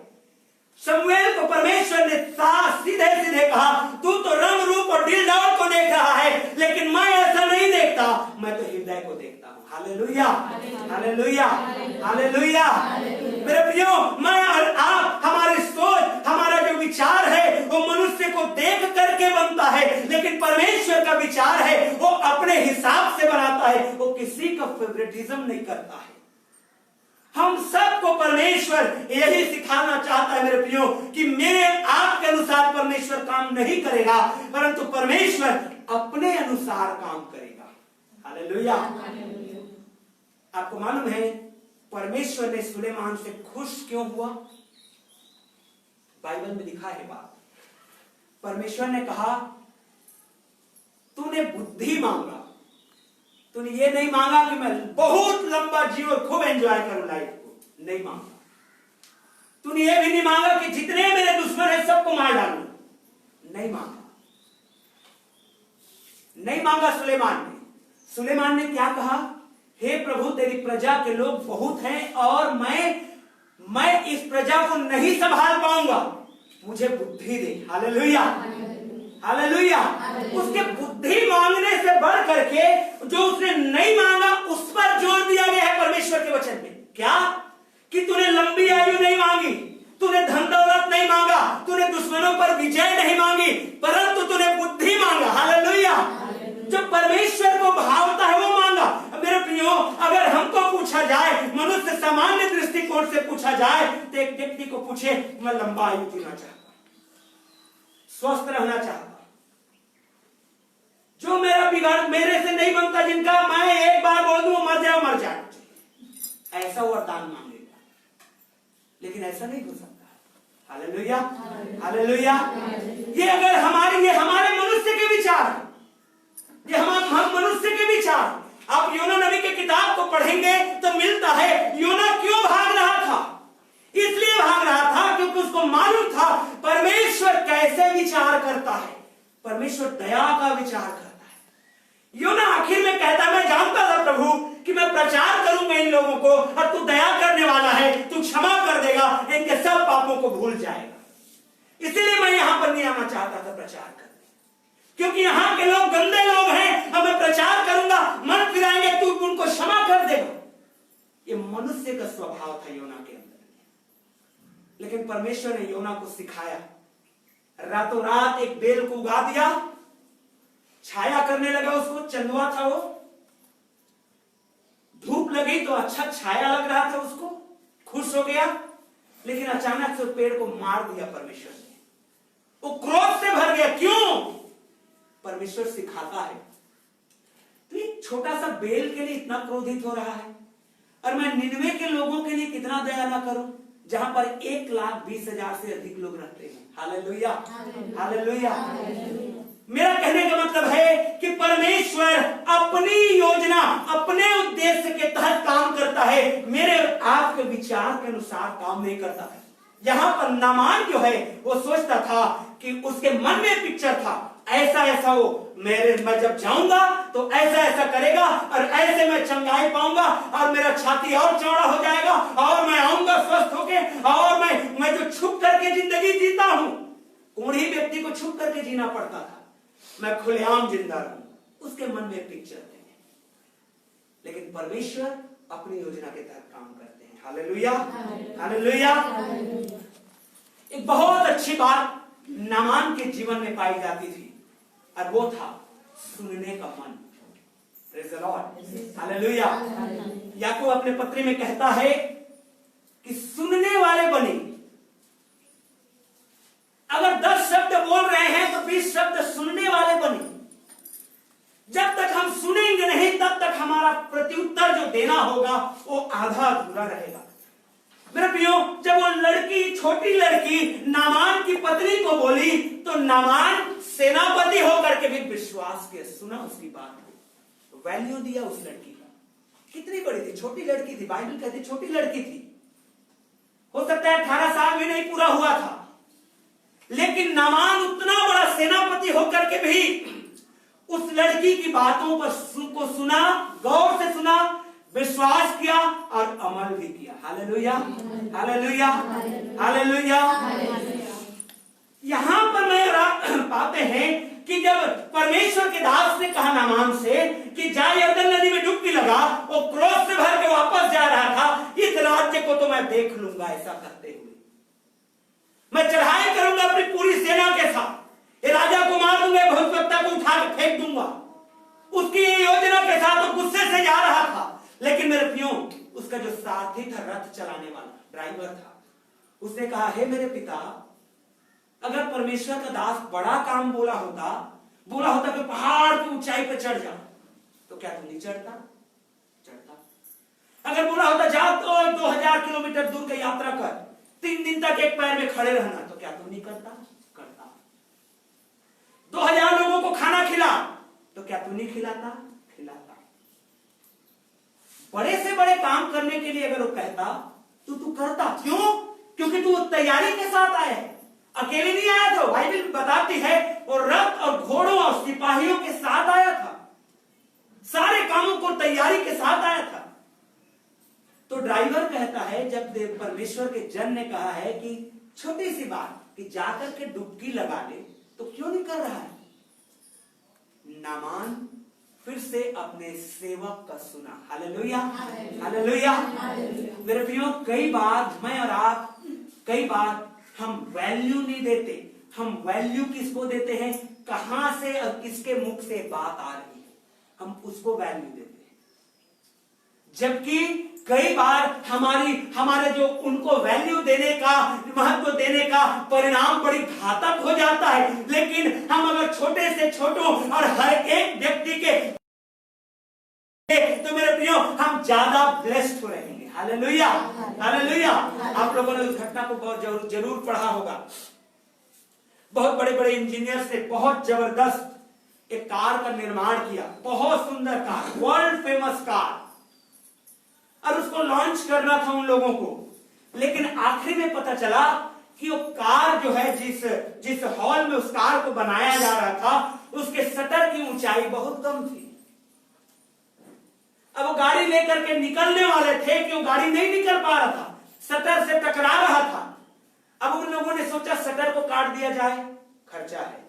B: शमूएल को परमेश्वर ने सीधे सीधे कहा, तू तो रंग रूप और ढील डौल को देख रहा है, लेकिन मैं ऐसा नहीं देखता, मैं तो हृदय को देखता हूं। Hallelujah, hallelujah, hallelujah. मेरे प्रियो, मैं और आप, हमारी सोच, हमारा जो विचार है वो मनुष्य को देख करके बनता है, लेकिन परमेश्वर का विचार है वो अपने हिसाब से बनाता है, वो किसी का फेवरेटिज्म नहीं करता है। हम सबको परमेश्वर यही सिखाना चाहता है मेरे प्रियो, कि मेरे आपके अनुसार परमेश्वर काम नहीं करेगा, परंतु परमेश्वर अपने अनुसार काम करेगा। हालेलुया। आपको मालूम है परमेश्वर ने सुलेमान से खुश क्यों हुआ? बाइबल में लिखा है बात। परमेश्वर ने कहा, तूने बुद्धि मांगा, तूने ये नहीं मांगा कि मैं बहुत लंबा जीवन खूब एंजॉय करूं लाइफ को, नहीं मांगा। तूने ये भी नहीं मांगा कि जितने मेरे दुश्मन हैं सबको मार डालूं, नहीं मांगा, नहीं मांगा सुलेमान ने। सुलेमान ने क्या कहा, हे प्रभु, तेरी प्रजा के लोग बहुत हैं और मैं इस प्रजा को नहीं संभाल पाऊंगा, मुझे बुद्धि दे। Hallelujah, hallelujah. उसके बुद्धि मांगने से बढ़ करके जो उसने नहीं मांगा उस पर जोर दिया गया है परमेश्वर के वचन में। क्या? कि तूने लंबी आयु नहीं मांगी, तूने धन दौलत नहीं मांगा, तूने दुश्मनों पर विजय नहीं मांगी, परंतु तूने बुद्धि मांगा। हालेलुया। जो परमेश्वर को भावता है वो मांगा। मेरे प्रियो, अगर हमको पूछा जाए, मनुष्य सामान्य दृष्टिकोण से पूछा जाए, तो एक व्यक्ति को पूछे, मैं लंबा आयु जीना चाहता, स्वस्थ रहना चाहता, जो मेरे से नहीं बनता, जिनका मैं एक बार बोल दूं मर जाए, ऐसा वरदान मांगेगा। लेकिन ऐसा नहीं हो सकता। Hallelujah, hallelujah. ये हमारे मनुष्य के विचार है, ये हम मनुष्य के विचार। आप योना नबी के किताब को पढ़ेंगे तो मिलता है, योना क्यों भाग रहा था? इसलिए भाग रहा था क्योंकि उसको मालूम था परमेश्वर कैसे विचार करता है। परमेश्वर दया का विचार करता है। योना आखिर में कहता, मैं जानता था प्रभु कि मैं प्रचार करूंगा इन लोगों को, और तू दया करने वाला है, तू क्षमा कर देगा, इनके सब पापों को भूल जाएगा। इसीलिए मैं यहां पर नहीं आना चाहता था प्रचार करने, क्योंकि यहाँ के लोग गंदे लोग हैं, और मैं प्रचार करूंगा, मन फिराएंगे, तू उनको क्षमा कर देगा। ये मनुष्य का स्वभाव था योना के अंदर। लेकिन परमेश्वर ने योना को सिखाया, रातों रात एक बेल को उगा दिया, छाया करने लगा, उसको चंदुआ था वो, धूप लगी तो अच्छा छाया लग रहा था उसको, खुश हो गया। लेकिन अचानक से पेड़ को मार दिया परमेश्वर ने, वो क्रोध से भर गया। क्यों? परमेश्वर सिखाता है, तो एक छोटा सा बेल के लिए इतना क्रोधित हो रहा है, और मैं निनवे के लोगों के लिए कितना दया ना करूं। जहां पर 1,20,000 से अधिक लोग रहते हैं। Hallelujah, hallelujah. मेरा कहने का मतलब है कि परमेश्वर अपनी योजना, अपने उद्देश्य के तहत काम करता है, मेरे और आपके विचार के अनुसार काम नहीं करता है। यहां पर नामान जो है वो सोचता था कि उसके मन में पिक्चर था, ऐसा ऐसा वो मैं जब जाऊंगा तो ऐसा ऐसा करेगा और ऐसे मैं चंगाई पाऊंगा और मेरा छाती और चौड़ा हो जाएगा और मैं आऊंगा स्वस्थ होके और मैं जो छुप करके जिंदगी जीता हूं, कोढ़ी व्यक्ति को छुप करके जीना पड़ता था, मैं खुलेआम जिंदा रहूं, उसके मन में पिक्चर थे। लेकिन परमेश्वर अपनी योजना के तहत काम करते हैं। Hallelujah, hallelujah. एक बहुत अच्छी बात नामान के जीवन में पाई जाती थी और वो था सुनने का मन। Praise the Lord, hallelujah. याकूब अपने पत्री में कहता है कि सुनने वाले बने। अगर 10 शब्द बोल रहे हैं तो 20 शब्द सुनने वाले बने। जब तक हम सुनेंगे नहीं तब तक हमारा प्रत्युत्तर जो देना होगा वो आधा अधूरा रहेगा। मेरे प्रियो, जब वो लड़की, छोटी लड़की नामान की पत्नी को बोली तो नामान सेनापति होकर के भी विश्वास किया, सुना उसकी बात को, वैल्यू दिया उस लड़की का। कितनी बड़ी थी, छोटी लड़की थी, बाइबल कहती छोटी लड़की थी, हो सकता है 18 साल भी नहीं पूरा हुआ था, लेकिन नामान उतना बड़ा सेनापति होकर के भी उस लड़की की बातों पर को सुना, गौर से सुना, विश्वास किया और अमल भी किया। Hallelujah, hallelujah, hallelujah. यहां पर मैं पाते हैं कि जब परमेश्वर के दास ने कहा नामान से कि जा यरदन नदी में डुबकी लगा, वो क्रोध से भर के वापस जा रहा था, इस राज्य को तो मैं देख लूंगा, ऐसा करते हुए मैं चढ़ाई करूंगा अपनी पूरी सेना के साथ, ये राजा को मार दूंगा, भविष्यवक्ता को उठा के फेंक दूंगा। उसकी योजना के साथ वो गुस्से से जा रहा था। लेकिन मेरे प्रियो, उसका जो साथी था, रथ चलाने वाला ड्राइवर था, उसने कहा, हे मेरे पिता, अगर परमेश्वर का दास बड़ा काम बोला होता कि पहाड़ की ऊंचाई पर चढ़ जा, तो क्या तू नहीं चढ़ता? चढ़ता। अगर बोला होता जा तो 2000 किलोमीटर दूर की यात्रा कर, 3 दिन तक एक पैर में खड़े रहना, तो क्या तू नहीं करता? करता। 2000 लोगों को खाना खिला, तो क्या तू नहीं खिलाता? खिलाता। बड़े से बड़े काम करने के लिए अगर वो कहता तो तू करता। क्यों? क्योंकि तू तैयारी के साथ आया है, अकेले नहीं आया था। बाइबल बताती है और रथ और घोड़ों और सिपाहियों के साथ आया था, सारे कामों को तैयारी के साथ आया था। तो ड्राइवर कहता है, जब परमेश्वर के जन ने कहा है कि छोटी सी बात कि जाकर के डुबकी लगा ले, तो क्यों नहीं कर रहा है? नामान फिर से अपने सेवक का सुना। Hallelujah, hallelujah. मेरे प्रियो, कई बार मैं और आप, कई बार हम वैल्यू नहीं देते। हम वैल्यू किसको देते हैं? कहां से और किसके मुख से बात आ रही है, हम उसको वैल्यू देते हैं। जबकि कई बार हमारे जो उनको वैल्यू देने का, महत्व देने का परिणाम बड़ी घातक हो जाता है। लेकिन हम अगर छोटे से छोटों और हर एक व्यक्ति के, तो मेरे प्रियो, हम ज्यादा ब्लेस्ड हो रहेंगे। Hallelujah, hallelujah. आप लोगों ने उस घटना को बहुत जरूर पढ़ा होगा। बहुत बड़े बड़े इंजीनियर से बहुत जबरदस्त एक कार का निर्माण किया, बहुत सुंदर कार, वर्ल्ड फेमस कार, और उसको लॉन्च करना था उन लोगों को। लेकिन आखिरी में पता चला कि वो कार जो है, जिस हॉल में उस कार को बनाया जा रहा था, उसके शटर की ऊंचाई बहुत कम थी। अब वो गाड़ी लेकर के निकलने वाले थे कि वो गाड़ी नहीं निकल पा रहा था, शटर से टकरा रहा था। अब उन लोगों ने सोचा शटर को काट दिया जाए, खर्चा है,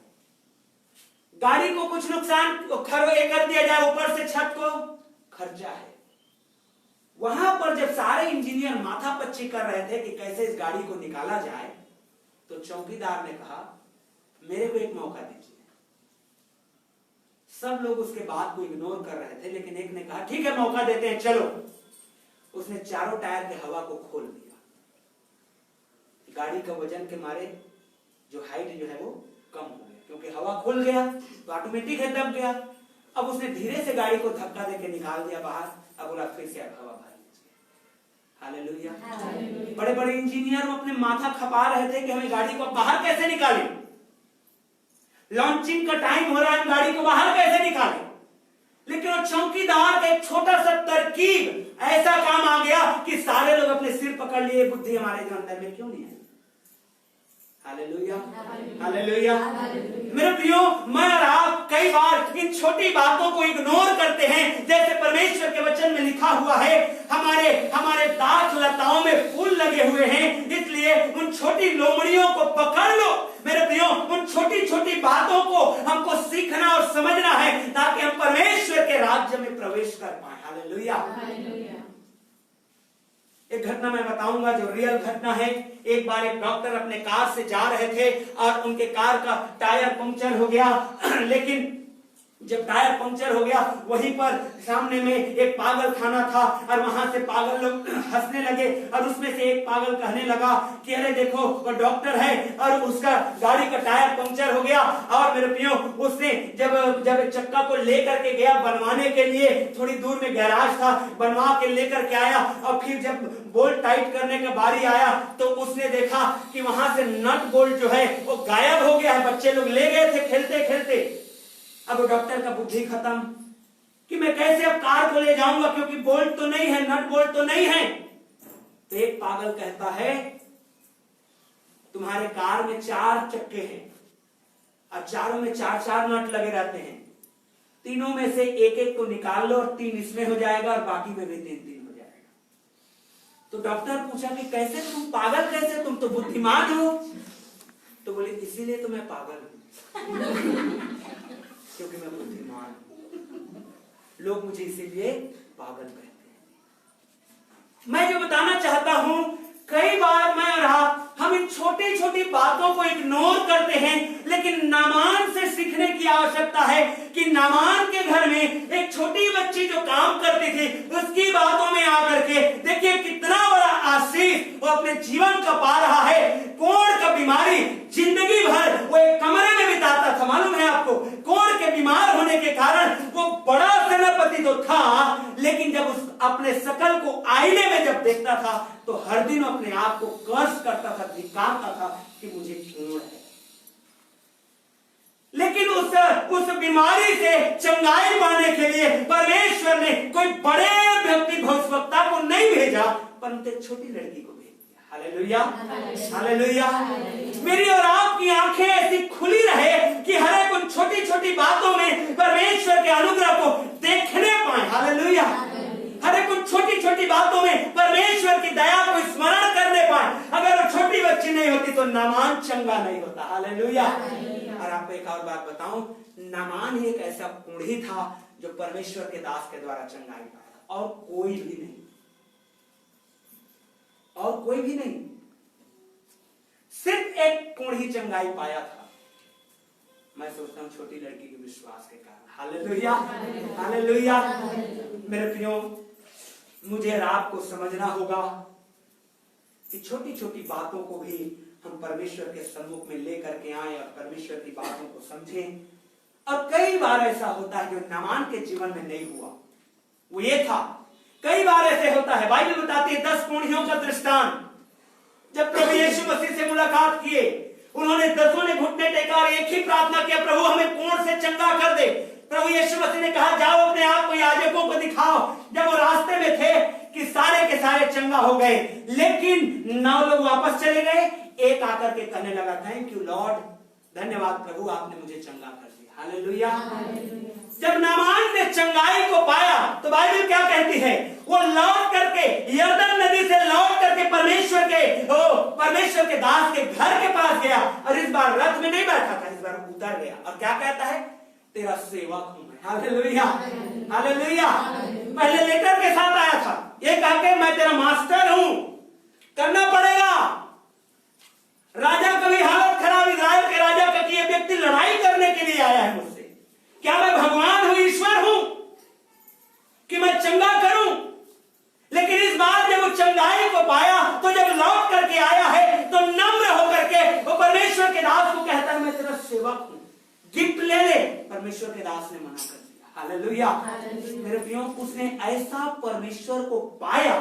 B: गाड़ी को कुछ नुकसान कर दिया जाए, ऊपर से छत को, खर्चा है। वहां पर जब सारे इंजीनियर माथापच्ची कर रहे थे कि कैसे इस गाड़ी को निकाला जाए, तो चौकीदार ने कहा, मेरे को एक मौका दीजिए। सब लोग उसके बात को इग्नोर कर रहे थे, लेकिन एक ने कहा, ठीक है, मौका देते हैं, चलो। उसने चारों टायर के हवा को खोल दिया। गाड़ी का वजन के मारे जो हाइट जो है वो कम हो गया, क्योंकि हवा खुल गया तो ऑटोमेटिक है, दब गया। अब उसने धीरे से गाड़ी को धक्का देके निकाल दिया बाहर। अब बोला, फिर से अब हवा भर लीजिए। हालेलुया। बड़े बड़े इंजीनियर अपने माथा खपा रहे थे कि हमें गाड़ी को बाहर कैसे निकालें, लॉन्चिंग का टाइम हो रहा है, गाड़ी को बाहर कैसे निकालें। लेकिन वो चौकीदार का एक छोटा सा तरकीब ऐसा काम आ गया कि सारे लोग अपने सिर पकड़ लिए, बुद्धि हमारे जो अंदर में क्यों नहीं है। Hallelujah, hallelujah. मेरे प्रियो, मैं और आप कई बार इन छोटी बातों को इग्नोर करते हैं। जैसे परमेश्वर के वचन में लिखा हुआ है, हमारे दाख लताओं में फूल लगे हुए हैं, इसलिए उन छोटी लोमड़ियों को पकड़ लो। मेरे प्रियो, उन छोटी छोटी बातों को हमको सीखना और समझना है ताकि हम परमेश्वर के राज्य में प्रवेश कर पाए। हालेलुया। एक घटना मैं बताऊंगा जो रियल घटना है। एक बार एक डॉक्टर अपने कार से जा रहे थे और उनके कार का टायर पंक्चर हो गया। लेकिन जब टायर पंक्चर हो गया, वहीं पर सामने में एक पागल खाना था और वहां से पागल लोग हंसने लगे और उसमें से एक पागल कहने लगा कि अरे देखो वो डॉक्टर है और उसका गाड़ी का टायर पंक्चर हो गया। और मेरे प्रियो, उसने जब चक्का को लेकर के गया बनवाने के लिए, थोड़ी दूर में गैराज था, बनवा के लेकर के आया और फिर जब बोल्ट टाइट करने का बारी आया तो उसने देखा कि वहां से नट बोल्ट जो है वो गायब हो गया है। बच्चे लोग ले गए थे खेलते खेलते। अब डॉक्टर का बुद्धि खत्म कि मैं कैसे अब कार को ले जाऊंगा, क्योंकि बोल्ट तो नहीं है, नट बोल्ट तो नहीं है। तो एक पागल कहता है तुम्हारे कार में 4 चक्के हैं और चारों में 4-4 नट लगे रहते हैं, तीनों में से एक को निकाल लो और 3 इसमें हो जाएगा और बाकी में भी 3 हो जाएगा। तो डॉक्टर पूछा कि कैसे तुम पागल, कैसे, तुम तो बुद्धिमान हो। तो बोले इसीलिए तो मैं पागल हूं क्योंकि मैं बुद्धिमान हूं, लोग मुझे इसीलिए पागल कहते हैं। मैं जो बताना चाहता हूं, कई बार मैं और आप हम इन छोटी छोटी बातों को इग्नोर करते हैं, लेकिन नामान से सीखने की आवश्यकता है कि नामान के घर में एक छोटी बच्ची जो काम करती थी, उसकी बातों में आकर के देखिए कितना बड़ा आशीष वो अपने जीवन का पा रहा है। कोढ़ का बीमारी जिंदगी भर वो एक कमरे में बिताता था, मालूम है आपको। कोढ़ के बीमार होने के कारण वो बड़ा सेनापति तो था, लेकिन जब उस अपने शकल को आईने में जब देखता था तो हर दिन अपने आप को कर्स करता था, धिक्कारता था कि मुझे कोढ़ है। लेकिन उस बीमारी से चंगाई पाने के लिए परमेश्वर ने कोई बड़े व्यक्ति भविष्यवक्ता को नहीं भेजा, परंतु एक छोटी लड़की को भेज दिया। Hallelujah, hallelujah. मेरी और आपकी आंखें ऐसी खुली रहे कि हर एक उन छोटी छोटी बातों में परमेश्वर के अनुग्रह को देखने पाए। हालेलुया। हर एक उन छोटी छोटी बातों में परमेश्वर की दया को स्मरण करने पाए। अगर वो छोटी बच्ची नहीं होती तो नामान चंगा नहीं होता। हालेलुया। और आपको एक और बात बताऊं, नामान ही एक ऐसा कोढ़ी था जो परमेश्वर के दास के द्वारा चंगाई पाया, और कोई भी नहीं, और कोई भी नहीं। सिर्फ एक कोढ़ी चंगाई पाया था। मैं सोचता हूं छोटी लड़की के विश्वास के कारण। Hallelujah, hallelujah. मेरे प्रियो, मुझे और आपको समझना होगा कि छोटी छोटी बातों को भी हम परमेश्वर के सम्मुख में लेकर के आए और परमेश्वर की बातों को समझें। और कई बार ऐसा होता है जो नामान के जीवन में नहीं हुआ, वो ये था। कई बार ऐसे होता है, बाइबल बताती है 10 कोढ़ियों का दृष्टांत। जब प्रभु यीशु मसीह से मुलाकात किए, उन्होंने 10 ने घुटने टेका और एक ही प्रार्थना किया, प्रभु हमें कोढ़ से चंगा कर दे। प्रभु यीशु मसीह ने कहा जाओ अपने आप को याजकों को दिखाओ। जब वो रास्ते में थे कि सारे के सारे चंगा हो गए, लेकिन 9 लोग वापस चले गए। एक आकर के कहने लगा थैंक यू लॉर्ड, धन्यवाद प्रभु, आपने मुझे चंगा कर दिया। हालेलुया। जब नामान ने चंगाई को पाया तो बाइबल क्या कहती है, वो लौट करके यरदन नदी से लौट करके परमेश्वर के दास के घर के पास गया। और इस बार रथ में नहीं बैठा था, इस बार उतर गया और क्या कहता है, तेरा सेवक हूं मैं। Hallelujah, hallelujah. पहले लेटर के साथ आया था, ये कह के मैं तेरा मास्टर हूं, करना पड़ेगा। राजा का भी हालत खराब, इजराइल के राजा का, कि ये व्यक्ति लड़ाई करने के लिए आया है मुझसे। क्या मैं भगवान हूं, ईश्वर हूं कि मैं चंगा करूं? लेकिन इस बार जब वो चंगाई को पाया तो जब लौट करके आया है तो नम्र होकर के वो परमेश्वर के दास को कहता है मैं तेरा सेवक हूं, गिफ्ट ले ले। परमेश्वर के दास ने मना कर दिया। हालेलुया। मेरे प्रियो, उसने ऐसा परमेश्वर को पाया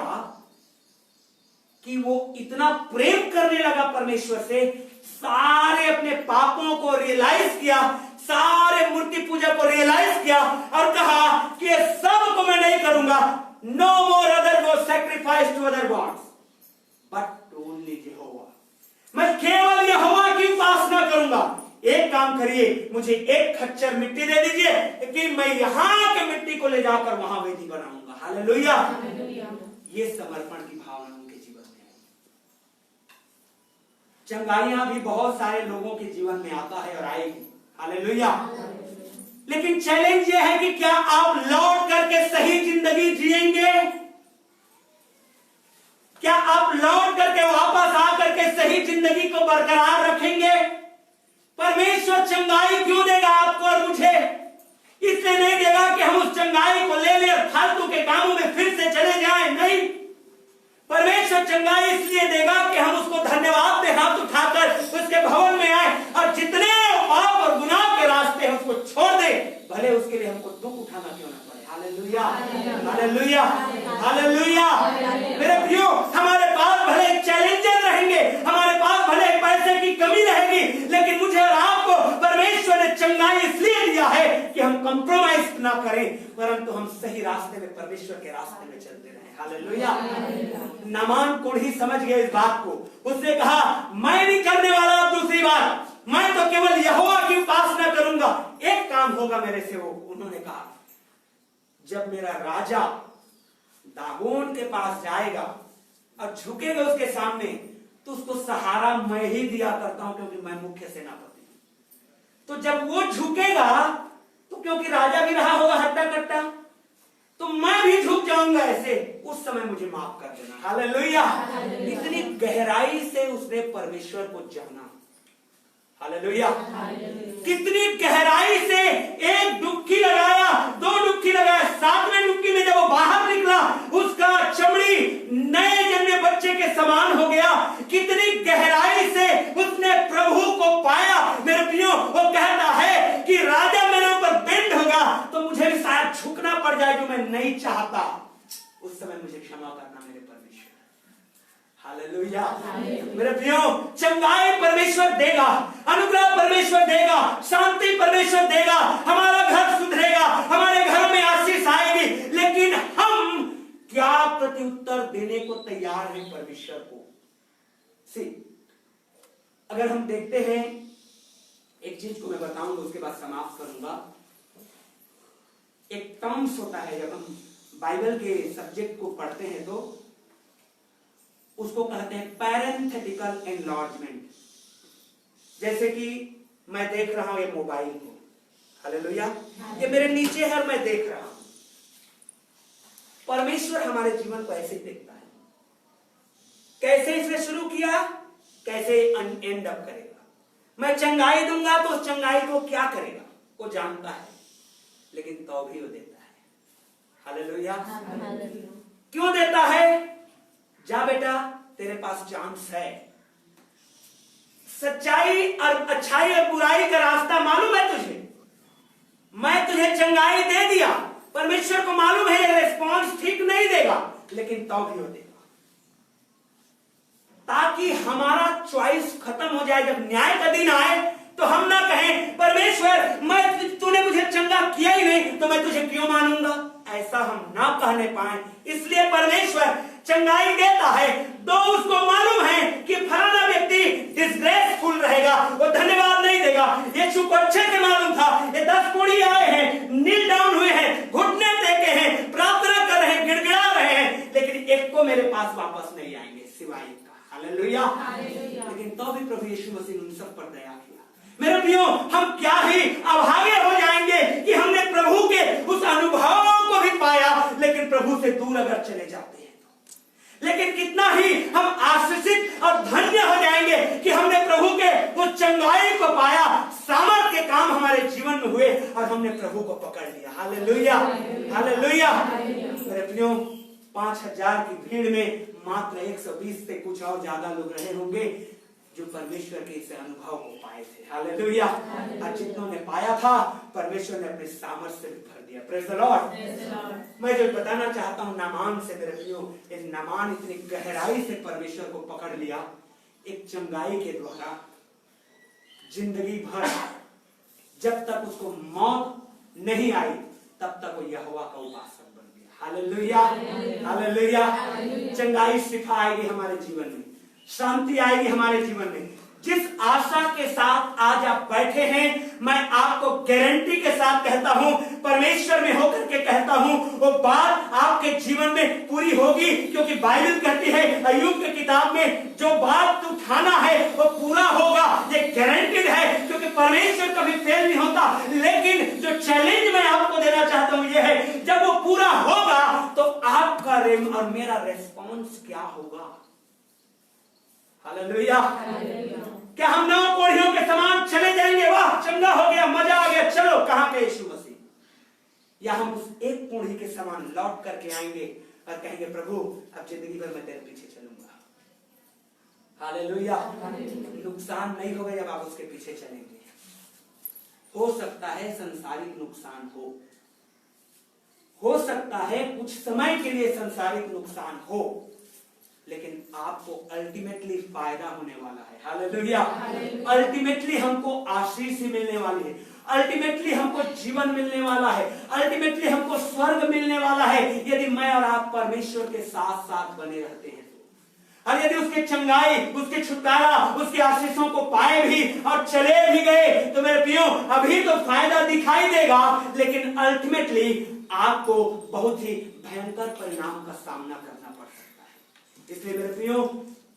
B: कि वो इतना प्रेम करने लगा परमेश्वर से, सारे अपने पापों को रियलाइज किया, सारे मूर्ति पूजा को रियलाइज किया और कहा कि ये सब को मैं नहीं करूंगा, no more other god sacrifice to other gods but only यहोवा। मैं केवल यहोवा की उपासना करूंगा। एक काम करिए, मुझे एक खच्चर मिट्टी दे दीजिए कि मैं यहां के मिट्टी को ले जाकर वहां वेदी बनाऊंगा। हालेलुया। ये समर्पण की भावना उनके जीवन में है। चंगाइयां भी बहुत सारे लोगों के जीवन में आता है और आएगी। हालेलुया। लेकिन चैलेंज ये है कि क्या आप लौट करके सही जिंदगी जिएंगे? क्या आप लौट करके वापस आकर के सही जिंदगी को बरकरार रखेंगे? परमेश्वर चंगाई क्यों देगा आपको और मुझे? इसलिए नहीं देगा कि हम उस चंगाई को ले लें और फालतू के कामों में फिर से चले जाएं। नहीं, परमेश्वर चंगाई इसलिए देगा कि हम उसको धन्यवाद दे, हाथ उठाकर उसके भवन में आए और जितने पाप और गुनाह के रास्ते हैं उसको छोड़ दे, भले उसके लिए हमको दुख उठाना क्यों ना पड़े। Hallelujah, hallelujah, hallelujah. मेरे प्रियो, हमारे पास भले चैलेंजेस रहेंगे, हमारे पास भले पैसे की कमी रहेगी, लेकिन मुझे और आपको परमेश्वर ने चंगाई इसलिए दिया है कि हम कंप्रोमाइज ना करें, परंतु हम सही रास्ते में, परमेश्वर के रास्ते में चलते रहें। हालेलुया। नामान कुढ़ी समझ गया इस बात को। उसने कहा मैं नहीं करने वाला दूसरी बात, मैं तो केवल यहोवा की उपासना करूंगा। एक काम होगा मेरे से। वो उन्होंने कहा जब मेरा राजा दागोन के पास जाएगा और झुकेगा उसके सामने, तो उसको सहारा मैं ही दिया करता हूं क्योंकि मैं मुख्य सेनापति हूं। तो जब वो झुकेगा तो क्योंकि राजा भी रहा होगा हट्टा कट्टा, तो मैं भी झुक जाऊंगा ऐसे, उस समय मुझे माफ कर देना। हालेलुया। इतनी गहराई से उसने परमेश्वर को जाना। हालेलुया। कितनी गहराई से एक डुबकी लगाया, दो डुबकी लगाया, सातवें डुबकी में जब वो बाहर निकला उसका चमड़ी नए जन्मे बच्चे के समान हो गया। कितनी गहराई से उसने प्रभु को पाया। मेरे प्रियो, वो कहता है कि राजा मेरे ऊपर बेंड होगा तो मुझे भी शायद झुकना पड़ जाए जो मैं नहीं चाहता, उस समय मुझे क्षमा करना मेरे परमेश्वर। हालेलुया। मेरे प्रियो, चंगाई परमेश्वर देगा, अनुग्रह परमेश्वर देगा, शांति परमेश्वर देगा, हमारा घर सुधरेगा, हमारे घर में आशीष आएगी। लेकिन हम क्या प्रत्युत्तर देने को तैयार हैं परमेश्वर को? अगर हम देखते हैं, एक चीज को मैं बताऊंगा उसके बाद समाप्त करूंगा। एक टर्म्स होता है, जब हम बाइबल के सब्जेक्ट को पढ़ते हैं तो उसको कहते हैं पैरेंथेटिकल एनलार्जमेंट। जैसे कि मैं देख रहा हूं ये मोबाइल को, हालेलुया, ये मेरे नीचे है और मैं देख रहा हूं। परमेश्वर हमारे जीवन को ऐसे देखता है। कैसे इसने शुरू किया, कैसे एंड अप करेगा। मैं चंगाई दूंगा तो उस चंगाई को क्या करेगा वो जानता है, लेकिन तो भी वो देता है। हालेलुया। क्यों देता है? जा बेटा, तेरे पास चांस है। सच्चाई और अच्छाई और बुराई का रास्ता मालूम है तुझे। मैं तुझे चंगाई दे दिया, परमेश्वर को मालूम है रिस्पॉन्स ठीक नहीं देगा, लेकिन तो भी वो देगा, ताकि हमारा चॉइस खत्म हो जाए। जब न्याय का दिन आए तो हम ना कहें परमेश्वर मैं, तूने मुझे चंगा किया ही नहीं तो मैं तुझे क्यों मानूंगा। ऐसा हम ना कहने पाए। इसलिए परमेश्वर चंगाई देता है, तो उसको मालूम है कि फलाना व्यक्ति डिसग्रेसफुल रहेगा, वो धन्यवाद नहीं देगा। ये चुप अच्छे से मालूम था, ये 10 कोड़ी आए हैं, नील डाउन हुए हैं, घुटने टेके हैं, प्रार्थना कर रहे हैं, गिड़गिड़ा रहे हैं, लेकिन एक को मेरे पास वापस नहीं आएंगे सिवाय एक का। हालेलुया। लेकिन तो भी प्रभु यीशु मसीह ने उन सब पर दया किया। मेरे प्रियो, हम क्या ही अभागे हो जाएंगे कि हमने प्रभु के उस अनुभव को भी पाया, लेकिन प्रभु से दूर अगर चले जाते हैं तो। लेकिन कितना ही हम आशीषित और धन्य हो जाएंगे कि हमने प्रभु के उस चंगाई को पाया, सामर्थ्य के काम हमारे जीवन में हुए और हमने प्रभु को पकड़ लिया। Hallelujah, hallelujah. मेरे प्रियो, 5000 की भीड़ में मात्र 120 से कुछ और ज्यादा लोग रहे होंगे। जो परमेश्वर के इस अनुभव को पाए थे। हालेलुया। और जितनों ने पाया था परमेश्वर ने अपने सामर्थ्य से भर दिया। Praise the Lord. मैं जो बताना चाहता हूँ नामान से मेरे प्रियो, इस नामान इतनी गहराई से परमेश्वर को पकड़ लिया एक चंगाई के द्वारा। जिंदगी भर जब तक उसको मौत नहीं आई तब तक वो यहोवा का उपासक बन गया। Hallelujah, hallelujah. चंगाई शिफा आएगी हमारे जीवन में, शांति आएगी हमारे जीवन में। जिस आशा के साथ आज आप बैठे हैं, मैं आपको गारंटी के साथ कहता हूं, परमेश्वर में होकर के कहता हूं, वो बात आपके जीवन में पूरी होगी। क्योंकि बाइबल कहती है अय्यूब की किताब में, जो बात तू ठाना है वो पूरा होगा। ये गारंटीड है, क्योंकि परमेश्वर कभी फेल नहीं होता। लेकिन जो चैलेंज मैं आपको देना चाहता हूं ये है, जब वो पूरा होगा तो आपका और मेरा रेस्पॉन्स क्या होगा। हालेलुया। क्या हम नौ कोढ़ियों के समान चले जाएंगे, वाह चंगा हो गया, मजा आ गया, चलो कहां पे यीशु मसीह, या हम उस एक कोढ़ी के समान लौट करके आएंगे और कहेंगे प्रभु अब जिंदगी भर मैं तेरे पीछे चलूंगा। हालेलुया। नुकसान नहीं होगा जब आप उसके पीछे चलेंगे। हो सकता है सांसारिक नुकसान हो सकता है कुछ समय के लिए सांसारिक नुकसान हो, लेकिन आपको अल्टीमेटली फायदा होने वाला है। हालेलुया। अल्टीमेटली हमको आशीष ही मिलने वाली है, अल्टीमेटली हमको जीवन मिलने वाला है, अल्टीमेटली हमको स्वर्ग मिलने वाला है, यदि मैं और आप परमेश्वर के साथ साथ बने रहते हैं। और यदि उसके चंगाई, उसके छुटकारा, उसके आशीषों को पाए भी और चले भी गए तो मेरे प्रियो अभी तो फायदा दिखाई देगा, लेकिन अल्टीमेटली आपको बहुत ही भयंकर परिणाम का सामना करना पड़ सकता है। इसलिए मेरे प्रियो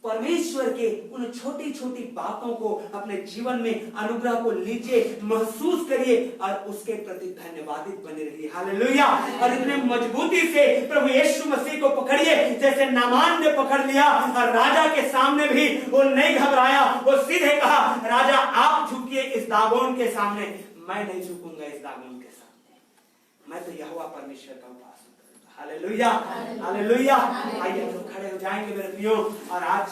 B: परमेश्वर के उन छोटी छोटी बातों को अपने जीवन में, अनुग्रह को लीजिए, महसूस करिए और उसके प्रति धन्यवादित बने रहिए। हालेलुया। और इतने मजबूती से प्रभु यीशु मसीह को पकड़िए जैसे नामान ने पकड़ लिया, और राजा के सामने भी वो नहीं घबराया, वो सीधे कहा राजा आप झुकिए इस दागोन के सामने। मैं नहीं झुकूंगा इस दागोन के सामने, मैं तो यहोवा परमेश्वर का उपासना करूंगा। Hallelujah, hallelujah. आइए हम खड़े हो जाएंगे मेरे प्रियो और आज